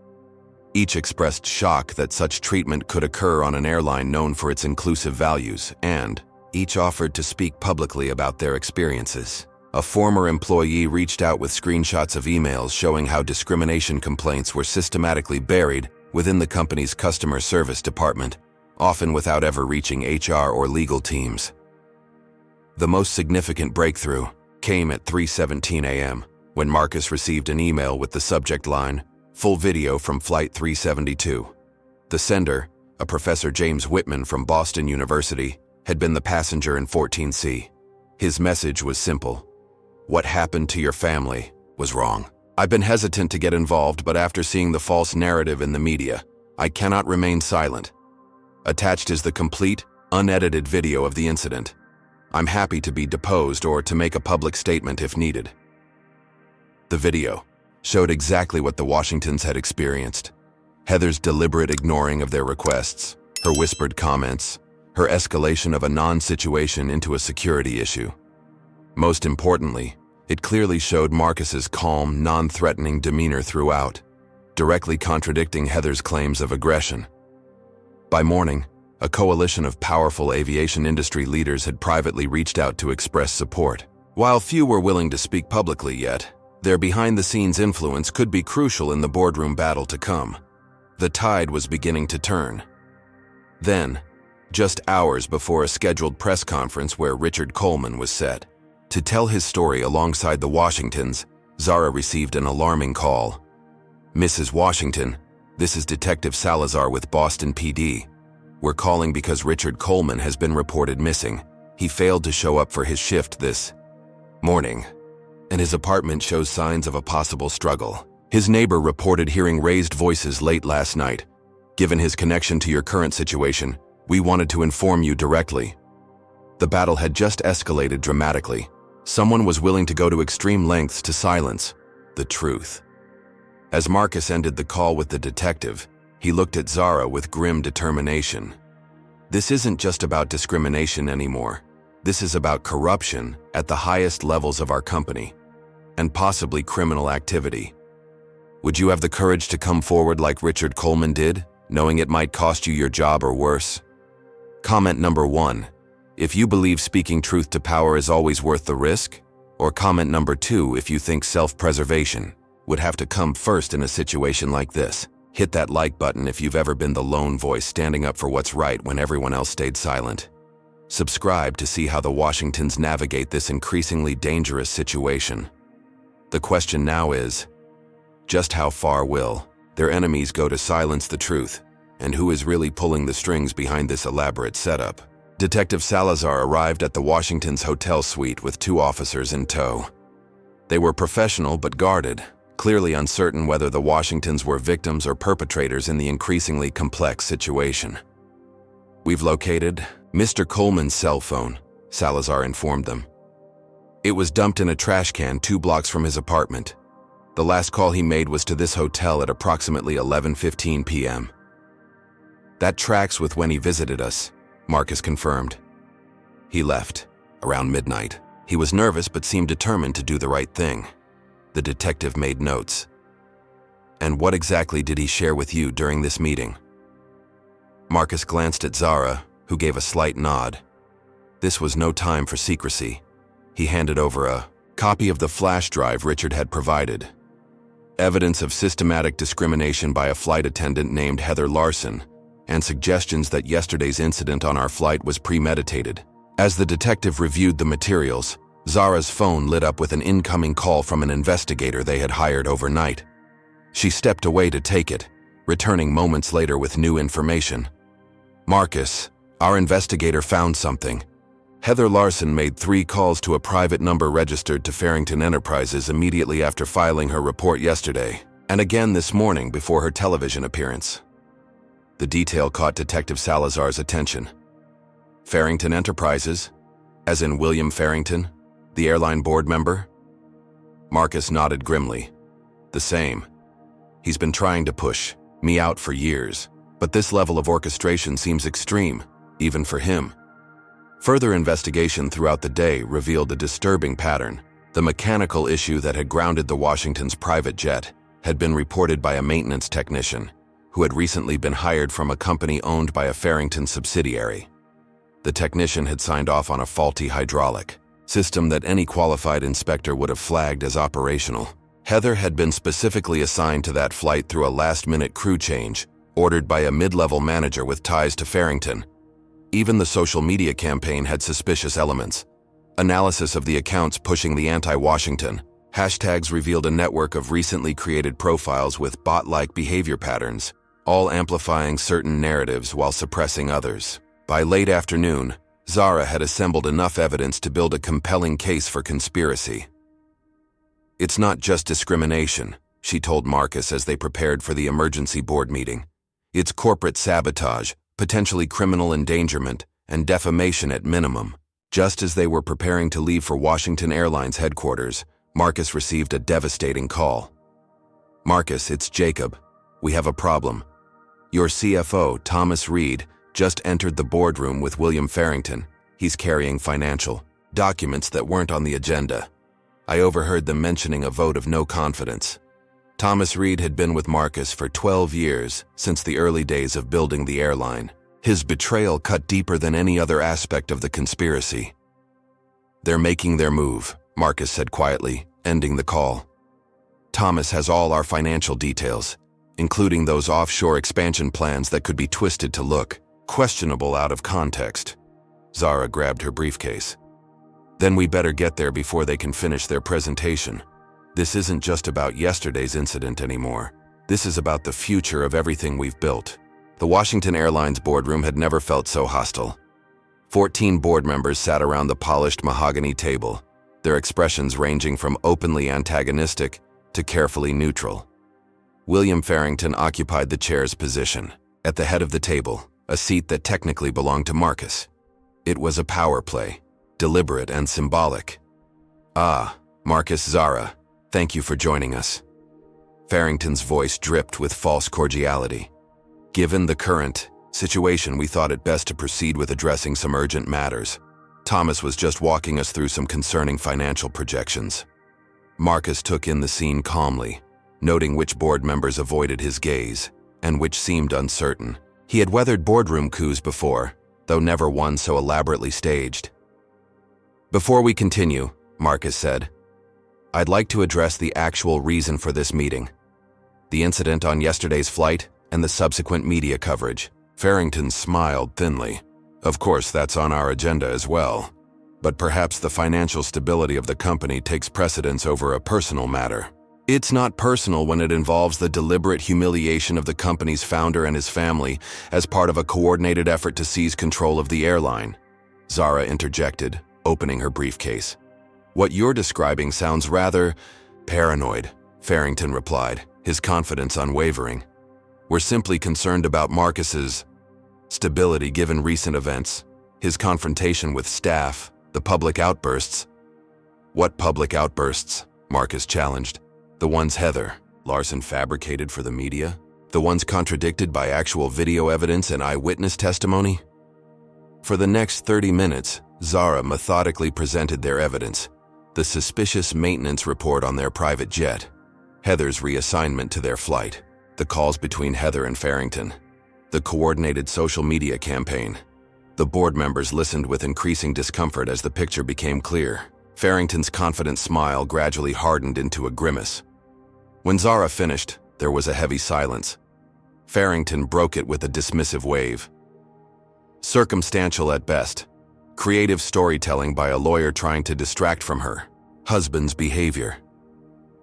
Each expressed shock that such treatment could occur on an airline known for its inclusive values, and each offered to speak publicly about their experiences. A former employee reached out with screenshots of emails showing how discrimination complaints were systematically buried within the company's customer service department, often without ever reaching HR or legal teams. The most significant breakthrough came at 3:17 a.m. when Marcus received an email with the subject line, "Full video from Flight 372. The sender, a Professor James Whitman from Boston University, had been the passenger in 14C. His message was simple. "What happened to your family was wrong. I've been hesitant to get involved, but after seeing the false narrative in the media, I cannot remain silent." Attached is the complete, unedited video of the incident. I'm happy to be deposed or to make a public statement if needed. The video showed exactly what the Washingtons had experienced. Heather's deliberate ignoring of their requests, her whispered comments, her escalation of a non-situation into a security issue. Most importantly, it clearly showed Marcus's calm, non-threatening demeanor throughout, directly contradicting Heather's claims of aggression. By morning, a coalition of powerful aviation industry leaders had privately reached out to express support. While few were willing to speak publicly yet, their behind-the-scenes influence could be crucial in the boardroom battle to come. The tide was beginning to turn. Then, just hours before a scheduled press conference where Richard Coleman was set to tell his story alongside the Washingtons, Zara received an alarming call. "Mrs. Washington, this is Detective Salazar with Boston PD. We're calling because Richard Coleman has been reported missing. He failed to show up for his shift this morning, and his apartment shows signs of a possible struggle. His neighbor reported hearing raised voices late last night. Given his connection to your current situation, we wanted to inform you directly." The battle had just escalated dramatically. Someone was willing to go to extreme lengths to silence the truth. As Marcus ended the call with the detective, he looked at Zara with grim determination. This isn't just about discrimination anymore. This is about corruption at the highest levels of our company, and possibly criminal activity. Would you have the courage to come forward like Richard Coleman did, knowing it might cost you your job or worse? Comment number 1. If you believe speaking truth to power is always worth the risk? Or comment number 2 if you think self-preservation would have to come first in a situation like this. Hit that like button if you've ever been the lone voice standing up for what's right when everyone else stayed silent. Subscribe to see how the Washingtons navigate this increasingly dangerous situation. The question now is, just how far will their enemies go to silence the truth, and who is really pulling the strings behind this elaborate setup? Detective Salazar arrived at the Washingtons' hotel suite with 2 officers in tow. They were professional but guarded, clearly uncertain whether the Washingtons were victims or perpetrators in the increasingly complex situation. "We've located Mr. Coleman's cell phone," Salazar informed them. "It was dumped in a trash can 2 blocks from his apartment. The last call he made was to this hotel at approximately 11:15 p.m. "That tracks with when he visited us," Marcus confirmed. "He left around midnight. He was nervous but seemed determined to do the right thing." The detective made notes. "And what exactly did he share with you during this meeting?" Marcus glanced at Zara, who gave a slight nod. This was no time for secrecy. He handed over a copy of the flash drive Richard had provided. Evidence of systematic discrimination by a flight attendant named Heather Larson, and suggestions that yesterday's incident on our flight was premeditated. As the detective reviewed the materials, Zara's phone lit up with an incoming call from an investigator they had hired overnight. She stepped away to take it, returning moments later with new information. "Marcus, our investigator found something. Heather Larson made 3 calls to a private number registered to Farrington Enterprises immediately after filing her report yesterday, and again this morning before her television appearance." The detail caught Detective Salazar's attention. "Farrington Enterprises? As in William Farrington, the airline board member?" Marcus nodded grimly. "The same. He's been trying to push me out for years, but this level of orchestration seems extreme, even for him." Further investigation throughout the day revealed a disturbing pattern. The mechanical issue that had grounded the Washingtons' private jet had been reported by a maintenance technician who had recently been hired from a company owned by a Farrington subsidiary. The technician had signed off on a faulty hydraulic system that any qualified inspector would have flagged as operational. Heather had been specifically assigned to that flight through a last-minute crew change, ordered by a mid-level manager with ties to Farrington. Even the social media campaign had suspicious elements. Analysis of the accounts pushing the anti-Washington hashtags revealed a network of recently created profiles with bot-like behavior patterns, all amplifying certain narratives while suppressing others. By late afternoon, Zara had assembled enough evidence to build a compelling case for conspiracy. "It's not just discrimination," she told Marcus as they prepared for the emergency board meeting. "It's corporate sabotage, potentially criminal endangerment, and defamation at minimum." Just as they were preparing to leave for Washington Airlines headquarters, Marcus received a devastating call. Marcus, it's Jacob. We have a problem. Your CFO, Thomas Reed, just entered the boardroom with William Farrington. He's carrying financial documents that weren't on the agenda. I overheard them mentioning a vote of no confidence. Thomas Reed had been with Marcus for 12 years, since the early days of building the airline. His betrayal cut deeper than any other aspect of the conspiracy. They're making their move, Marcus said quietly, ending the call. Thomas has all our financial details, including those offshore expansion plans that could be twisted to look questionable out of context. Zara grabbed her briefcase. Then we better get there before they can finish their presentation. This isn't just about yesterday's incident anymore. This is about the future of everything we've built. The Washington Airlines boardroom had never felt so hostile. 14 board members sat around the polished mahogany table, their expressions ranging from openly antagonistic to carefully neutral. William Farrington occupied the chair's position, at the head of the table, a seat that technically belonged to Marcus. It was a power play, deliberate and symbolic. Ah, Marcus, Zara, thank you for joining us. Farrington's voice dripped with false cordiality. Given the current situation, we thought it best to proceed with addressing some urgent matters. Thomas was just walking us through some concerning financial projections. Marcus took in the scene calmly, noting which board members avoided his gaze and which seemed uncertain. He had weathered boardroom coups before, though never one so elaborately staged. Before we continue, Marcus said, I'd like to address the actual reason for this meeting. The incident on yesterday's flight and the subsequent media coverage. Farrington smiled thinly. Of course, that's on our agenda as well. But perhaps the financial stability of the company takes precedence over a personal matter. It's not personal when it involves the deliberate humiliation of the company's founder and his family as part of a coordinated effort to seize control of the airline. Zara interjected, opening her briefcase. What you're describing sounds rather paranoid, Farrington replied, his confidence unwavering. We're simply concerned about Marcus's stability given recent events, his confrontation with staff, the public outbursts. What public outbursts? Marcus challenged. The ones Heather Larson fabricated for the media? The ones contradicted by actual video evidence and eyewitness testimony? For the next 30 minutes, Zara methodically presented their evidence. The suspicious maintenance report on their private jet, Heather's reassignment to their flight, the calls between Heather and Farrington, the coordinated social media campaign. The board members listened with increasing discomfort as the picture became clear. Farrington's confident smile gradually hardened into a grimace. When Zara finished, there was a heavy silence. Farrington broke it with a dismissive wave. Circumstantial at best. Creative storytelling by a lawyer trying to distract from her husband's behavior.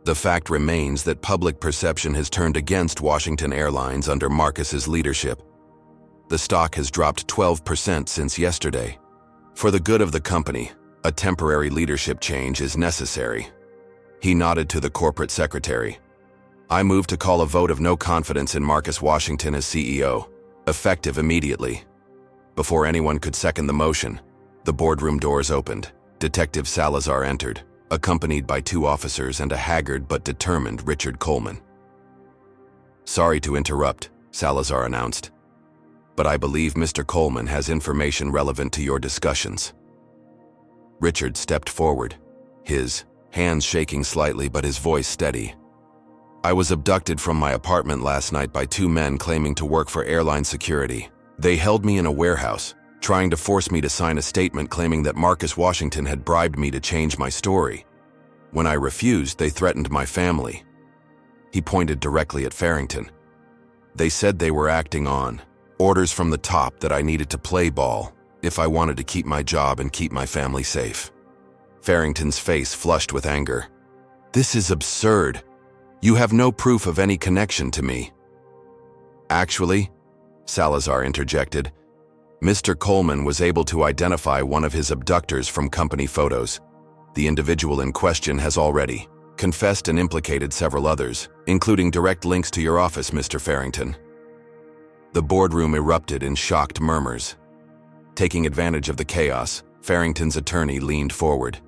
The fact remains that public perception has turned against Washington Airlines under Marcus's leadership. The stock has dropped 12% since yesterday. For the good of the company, a temporary leadership change is necessary. He nodded to the corporate secretary. I move to call a vote of no confidence in Marcus Washington as CEO, effective immediately. Before anyone could second the motion, the boardroom doors opened. Detective Salazar entered, accompanied by 2 officers and a haggard but determined Richard Coleman. Sorry to interrupt, Salazar announced, but I believe Mr. Coleman has information relevant to your discussions. Richard stepped forward, his hands shaking slightly but his voice steady. I was abducted from my apartment last night by 2 men claiming to work for airline security. They held me in a warehouse, trying to force me to sign a statement claiming that Marcus Washington had bribed me to change my story. When I refused, they threatened my family. He pointed directly at Farrington. They said they were acting on orders from the top that I needed to play ball if I wanted to keep my job and keep my family safe. Farrington's face flushed with anger. This is absurd. You have no proof of any connection to me. Actually, Salazar interjected, Mr. Coleman was able to identify one of his abductors from company photos. The individual in question has already confessed and implicated several others, including direct links to your office, Mr. Farrington. The boardroom erupted in shocked murmurs. Taking advantage of the chaos, Farrington's attorney leaned forward.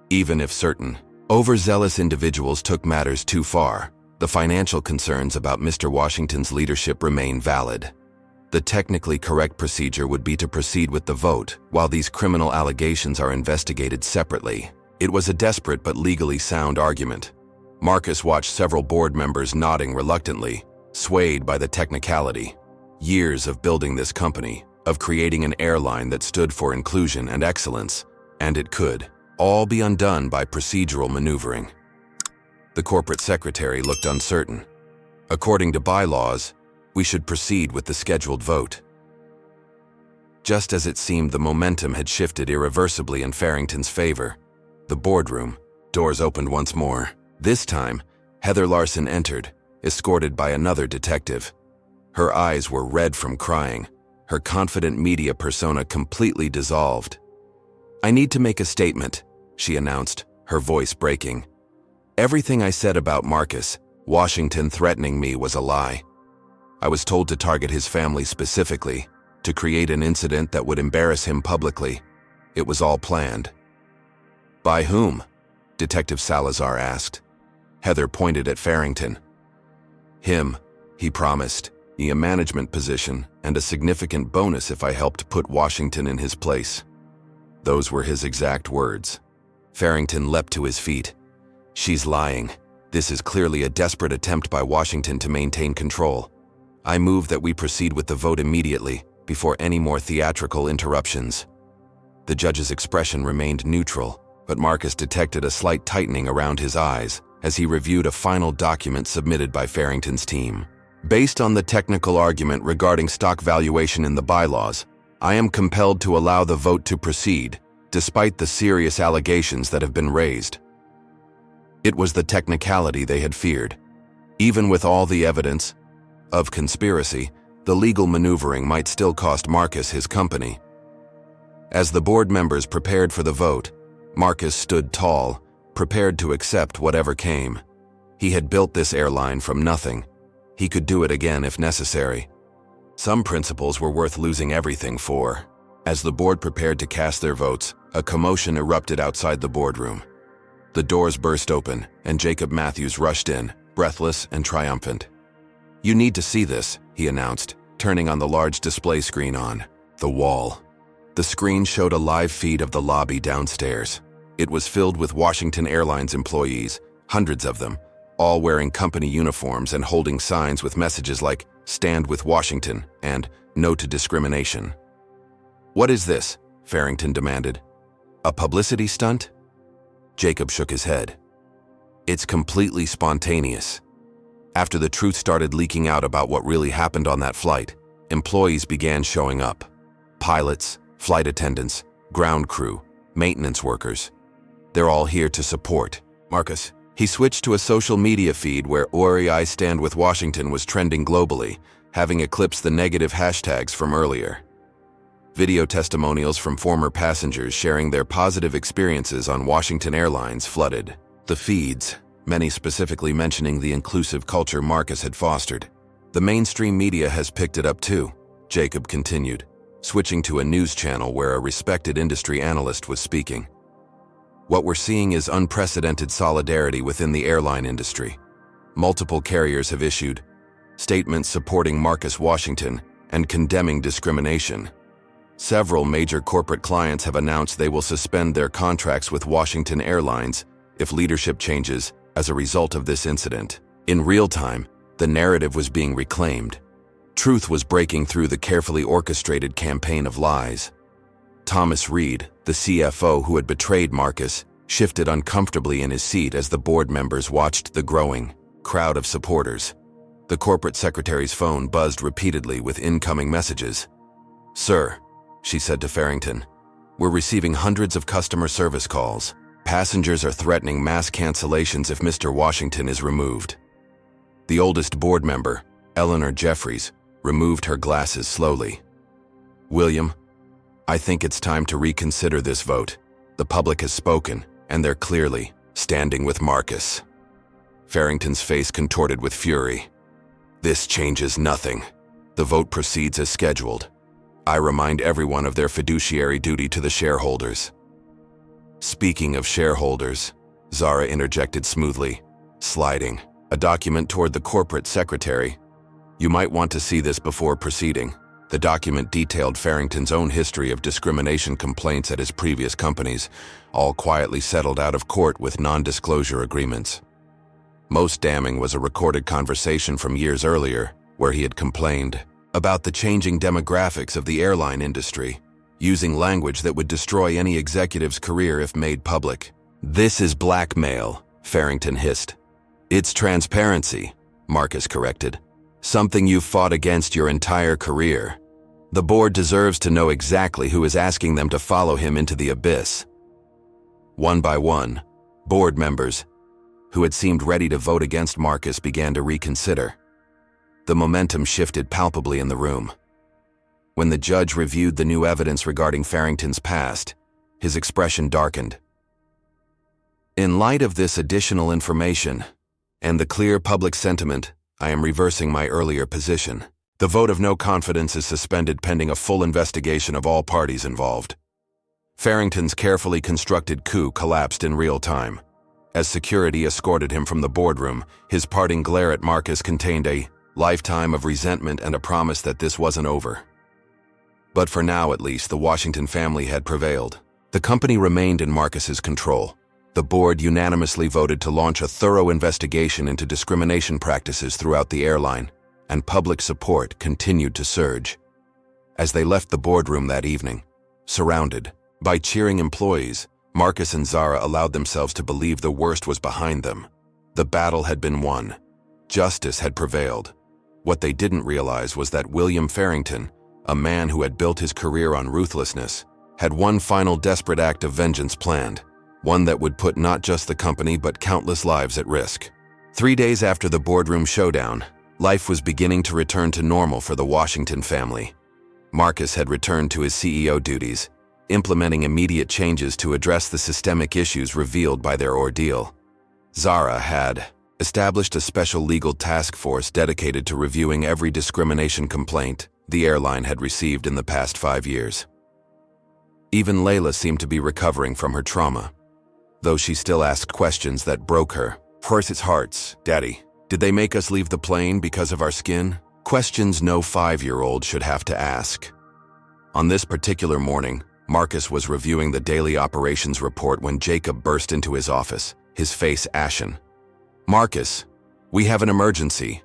Even if certain overzealous individuals took matters too far, The financial concerns about Mr. Washington's leadership remain valid. The technically correct procedure would be to proceed with the vote, while these criminal allegations are investigated separately. It was a desperate but legally sound argument. Marcus watched several board members nodding reluctantly, swayed by the technicality. Years of building this company, of creating an airline that stood for inclusion and excellence, and it could all be undone by procedural maneuvering. The corporate secretary looked uncertain. According to bylaws, we should proceed with the scheduled vote. Just as it seemed the momentum had shifted irreversibly in Farrington's favor, the boardroom, doors opened once more. This time, Heather Larson entered, escorted by another detective. Her eyes were red from crying, her confident media persona completely dissolved. "I need to make a statement," she announced, her voice breaking. "Everything I said about Marcus Washington threatening me was a lie. I was told to target his family specifically, to create an incident that would embarrass him publicly. It was all planned." "By whom?" Detective Salazar asked. Heather pointed at Farrington. "Him, he promised me a management position and a significant bonus if I helped put Washington in his place." Those were his exact words. Farrington leapt to his feet. "She's lying. This is clearly a desperate attempt by Washington to maintain control. I move that we proceed with the vote immediately, before any more theatrical interruptions." The judge's expression remained neutral, but Marcus detected a slight tightening around his eyes as he reviewed a final document submitted by Farrington's team. "Based on the technical argument regarding stock valuation in the bylaws, I am compelled to allow the vote to proceed, despite the serious allegations that have been raised." It was the technicality they had feared. Even with all the evidence of conspiracy, the legal maneuvering might still cost Marcus his company. As the board members prepared for the vote, Marcus stood tall, prepared to accept whatever came. He had built this airline from nothing. He could do it again if necessary. Some principles were worth losing everything for. As the board prepared to cast their votes, a commotion erupted outside the boardroom. The doors burst open, and Jacob Matthews rushed in, breathless and triumphant. "You need to see this," he announced, turning on the large display screen on the wall. The screen showed a live feed of the lobby downstairs. It was filled with Washington Airlines employees, hundreds of them, all wearing company uniforms and holding signs with messages like "Stand with Washington" and "No to Discrimination." "What is this?" Farrington demanded. "A publicity stunt?" Jacob shook his head. "It's completely spontaneous. After the truth started leaking out about what really happened on that flight, employees began showing up. Pilots, flight attendants, ground crew, maintenance workers. They're all here to support Marcus." He switched to a social media feed where "I Stand with Washington" was trending globally, having eclipsed the negative hashtags from earlier. Video testimonials from former passengers sharing their positive experiences on Washington Airlines flooded the feeds, many specifically mentioning the inclusive culture Marcus had fostered. "The mainstream media has picked it up too," Jacob continued, switching to a news channel where a respected industry analyst was speaking. "What we're seeing is unprecedented solidarity within the airline industry. Multiple carriers have issued statements supporting Marcus Washington and condemning discrimination. Several major corporate clients have announced they will suspend their contracts with Washington Airlines if leadership changes as a result of this incident." In real time, the narrative was being reclaimed. Truth was breaking through the carefully orchestrated campaign of lies. Thomas Reed, the CFO who had betrayed Marcus, shifted uncomfortably in his seat as the board members watched the growing crowd of supporters. The corporate secretary's phone buzzed repeatedly with incoming messages. "Sir," she said to Farrington, "we're receiving hundreds of customer service calls. Passengers are threatening mass cancellations if Mr. Washington is removed." The oldest board member, Eleanor Jeffries, removed her glasses slowly. "William, I think it's time to reconsider this vote. The public has spoken, and they're clearly standing with Marcus." Farrington's face contorted with fury. "This changes nothing. The vote proceeds as scheduled. I remind everyone of their fiduciary duty to the shareholders." "Speaking of shareholders," Zara interjected smoothly, sliding A document toward the corporate secretary. You might want to see this before proceeding. The document detailed Farrington's own history of discrimination complaints at his previous companies, all quietly settled out of court with non-disclosure agreements. Most damning was a recorded conversation from years earlier, where he had complained about the changing demographics of the airline industry, using language that would destroy any executive's career if made public. "This is blackmail," Farrington hissed. "It's transparency," Marcus corrected. "Something you've fought against your entire career. The board deserves to know exactly who is asking them to follow him into the abyss." One by one, board members, who had seemed ready to vote against Marcus, began to reconsider. The momentum shifted palpably in the room. When the judge reviewed the new evidence regarding Farrington's past, his expression darkened. "In light of this additional information, and the clear public sentiment, I am reversing my earlier position. The vote of no confidence is suspended pending a full investigation of all parties involved." Farrington's carefully constructed coup collapsed in real time. As security escorted him from the boardroom, his parting glare at Marcus contained a lifetime of resentment and a promise that this wasn't over. But for now, at least, the Washington family had prevailed. The company remained in Marcus's control. The board unanimously voted to launch a thorough investigation into discrimination practices throughout the airline, and public support continued to surge. As they left the boardroom that evening, surrounded by cheering employees, Marcus and Zara allowed themselves to believe the worst was behind them. The battle had been won. Justice had prevailed. What they didn't realize was that William Farrington, a man who had built his career on ruthlessness, had one final desperate act of vengeance planned. One that would put not just the company but countless lives at risk. 3 days after the boardroom showdown, life was beginning to return to normal for the Washington family. Marcus had returned to his CEO duties, implementing immediate changes to address the systemic issues revealed by their ordeal. Zara had established a special legal task force dedicated to reviewing every discrimination complaint the airline had received in the past 5 years. Even Layla seemed to be recovering from her trauma, though she still asked questions that broke her. "Horses' hearts, Daddy. Did they make us leave the plane because of our skin?" Questions no 5-year-old should have to ask. On this particular morning, Marcus was reviewing the daily operations report when Jacob burst into his office, his face ashen. "Marcus, we have an emergency.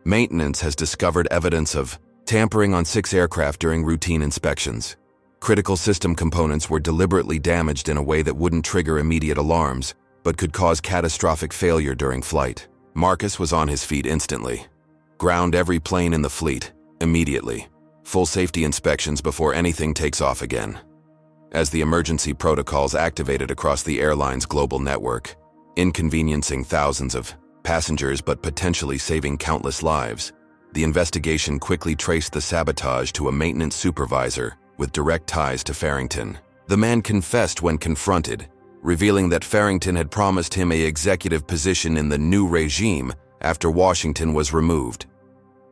Maintenance has discovered evidence of tampering on 6 aircraft during routine inspections. Critical system components were deliberately damaged in a way that wouldn't trigger immediate alarms, but could cause catastrophic failure during flight." Marcus was on his feet instantly. "Ground every plane in the fleet, immediately. Full safety inspections before anything takes off again." As the emergency protocols activated across the airline's global network, inconveniencing thousands of passengers but potentially saving countless lives, the investigation quickly traced the sabotage to a maintenance supervisor with direct ties to Farrington. The man confessed when confronted, revealing that Farrington had promised him an executive position in the new regime after Washington was removed.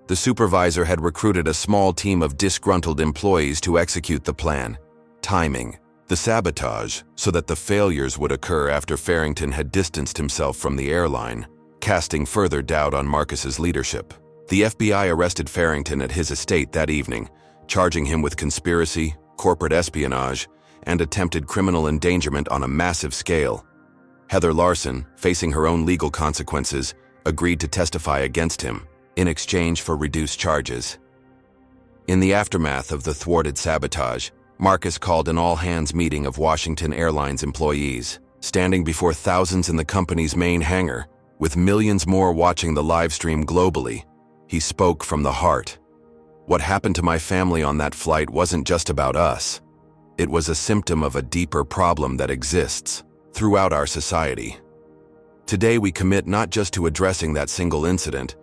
The supervisor had recruited a small team of disgruntled employees to execute the plan, timing the sabotage so that the failures would occur after Farrington had distanced himself from the airline, casting further doubt on Marcus's leadership. The FBI arrested Farrington at his estate that evening, charging him with conspiracy, corporate espionage, and attempted criminal endangerment on a massive scale. Heather Larson, facing her own legal consequences, agreed to testify against him in exchange for reduced charges. In the aftermath of the thwarted sabotage, Marcus called an all-hands meeting of Washington Airlines employees, standing before thousands in the company's main hangar, with millions more watching the live stream globally. He spoke from the heart. "What happened to my family on that flight wasn't just about us. It was a symptom of a deeper problem that exists throughout our society. Today we commit not just to addressing that single incident,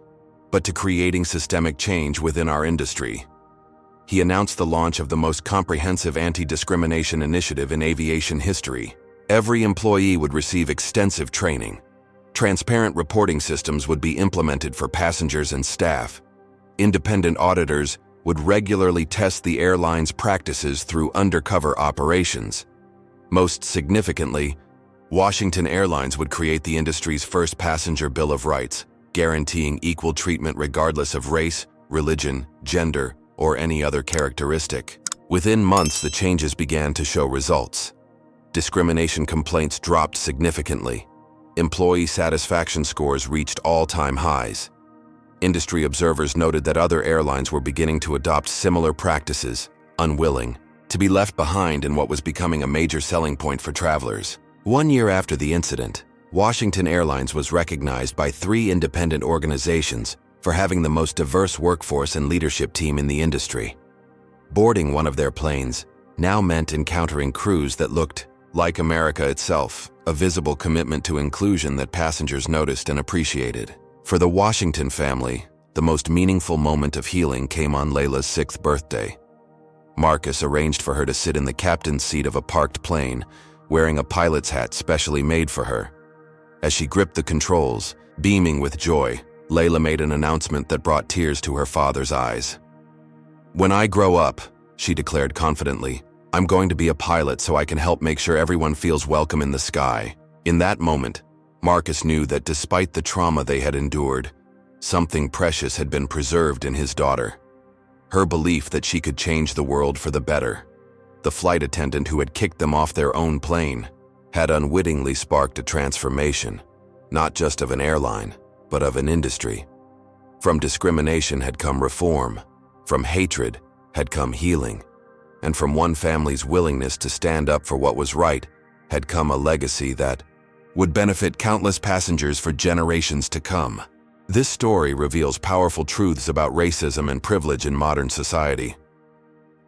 but to creating systemic change within our industry." He announced the launch of the most comprehensive anti-discrimination initiative in aviation history. Every employee would receive extensive training. Transparent reporting systems would be implemented for passengers and staff. Independent auditors would regularly test the airline's practices through undercover operations. Most significantly, Washington Airlines would create the industry's first passenger bill of rights, guaranteeing equal treatment regardless of race, religion, gender, or any other characteristic. Within months, the changes began to show results. Discrimination complaints dropped significantly. Employee satisfaction scores reached all-time highs. Industry observers noted that other airlines were beginning to adopt similar practices, unwilling to be left behind in what was becoming a major selling point for travelers. 1 year after the incident, Washington Airlines was recognized by 3 independent organizations for having the most diverse workforce and leadership team in the industry. Boarding one of their planes now meant encountering crews that looked like America itself, a visible commitment to inclusion that passengers noticed and appreciated. For the Washington family, the most meaningful moment of healing came on Layla's 6th birthday. Marcus arranged for her to sit in the captain's seat of a parked plane, wearing a pilot's hat specially made for her. As she gripped the controls, beaming with joy, Layla made an announcement that brought tears to her father's eyes. "When I grow up," she declared confidently, "I'm going to be a pilot so I can help make sure everyone feels welcome in the sky." In that moment, Marcus knew that despite the trauma they had endured, something precious had been preserved in his daughter. Her belief that she could change the world for the better. The flight attendant who had kicked them off their own plane had unwittingly sparked a transformation, not just of an airline, but of an industry. From discrimination had come reform, from hatred had come healing, and from one family's willingness to stand up for what was right had come a legacy that would benefit countless passengers for generations to come. This story reveals powerful truths about racism and privilege in modern society.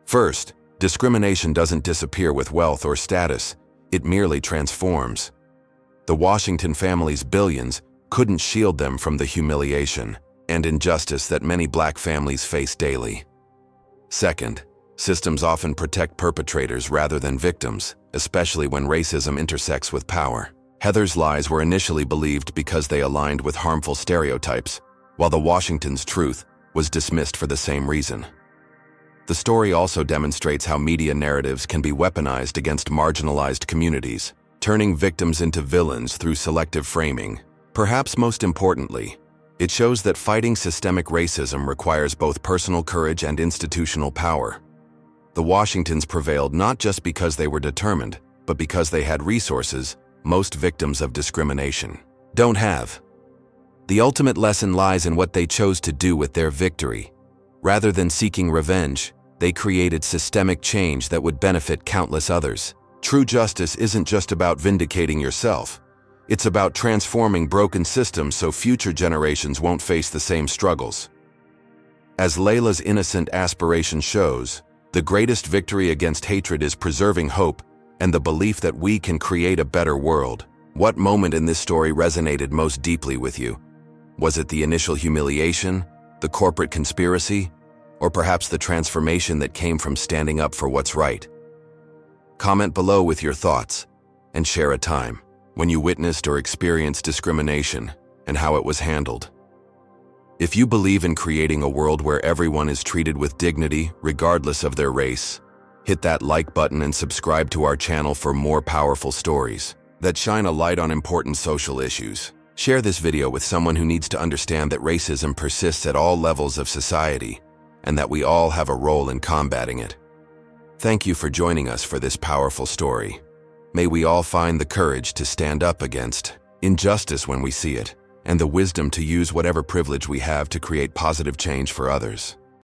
First, discrimination doesn't disappear with wealth or status, it merely transforms. The Washington family's billions couldn't shield them from the humiliation and injustice that many black families face daily. Second, systems often protect perpetrators rather than victims, especially when racism intersects with power. Heather's lies were initially believed because they aligned with harmful stereotypes, while the Washington's truth was dismissed for the same reason. The story also demonstrates how media narratives can be weaponized against marginalized communities, turning victims into villains through selective framing. Perhaps most importantly, it shows that fighting systemic racism requires both personal courage and institutional power. The Washingtons prevailed not just because they were determined, but because they had resources most victims of discrimination don't have. The ultimate lesson lies in what they chose to do with their victory. Rather than seeking revenge, they created systemic change that would benefit countless others. True justice isn't just about vindicating yourself. It's about transforming broken systems so future generations won't face the same struggles. As Layla's innocent aspiration shows, the greatest victory against hatred is preserving hope and the belief that we can create a better world. What moment in this story resonated most deeply with you? Was it the initial humiliation, the corporate conspiracy, or perhaps the transformation that came from standing up for what's right? Comment below with your thoughts and share a time when you witnessed or experienced discrimination and how it was handled. If you believe in creating a world where everyone is treated with dignity, regardless of their race, hit that like button and subscribe to our channel for more powerful stories that shine a light on important social issues. Share this video with someone who needs to understand that racism persists at all levels of society and that we all have a role in combating it. Thank you for joining us for this powerful story. May we all find the courage to stand up against injustice when we see it, and the wisdom to use whatever privilege we have to create positive change for others.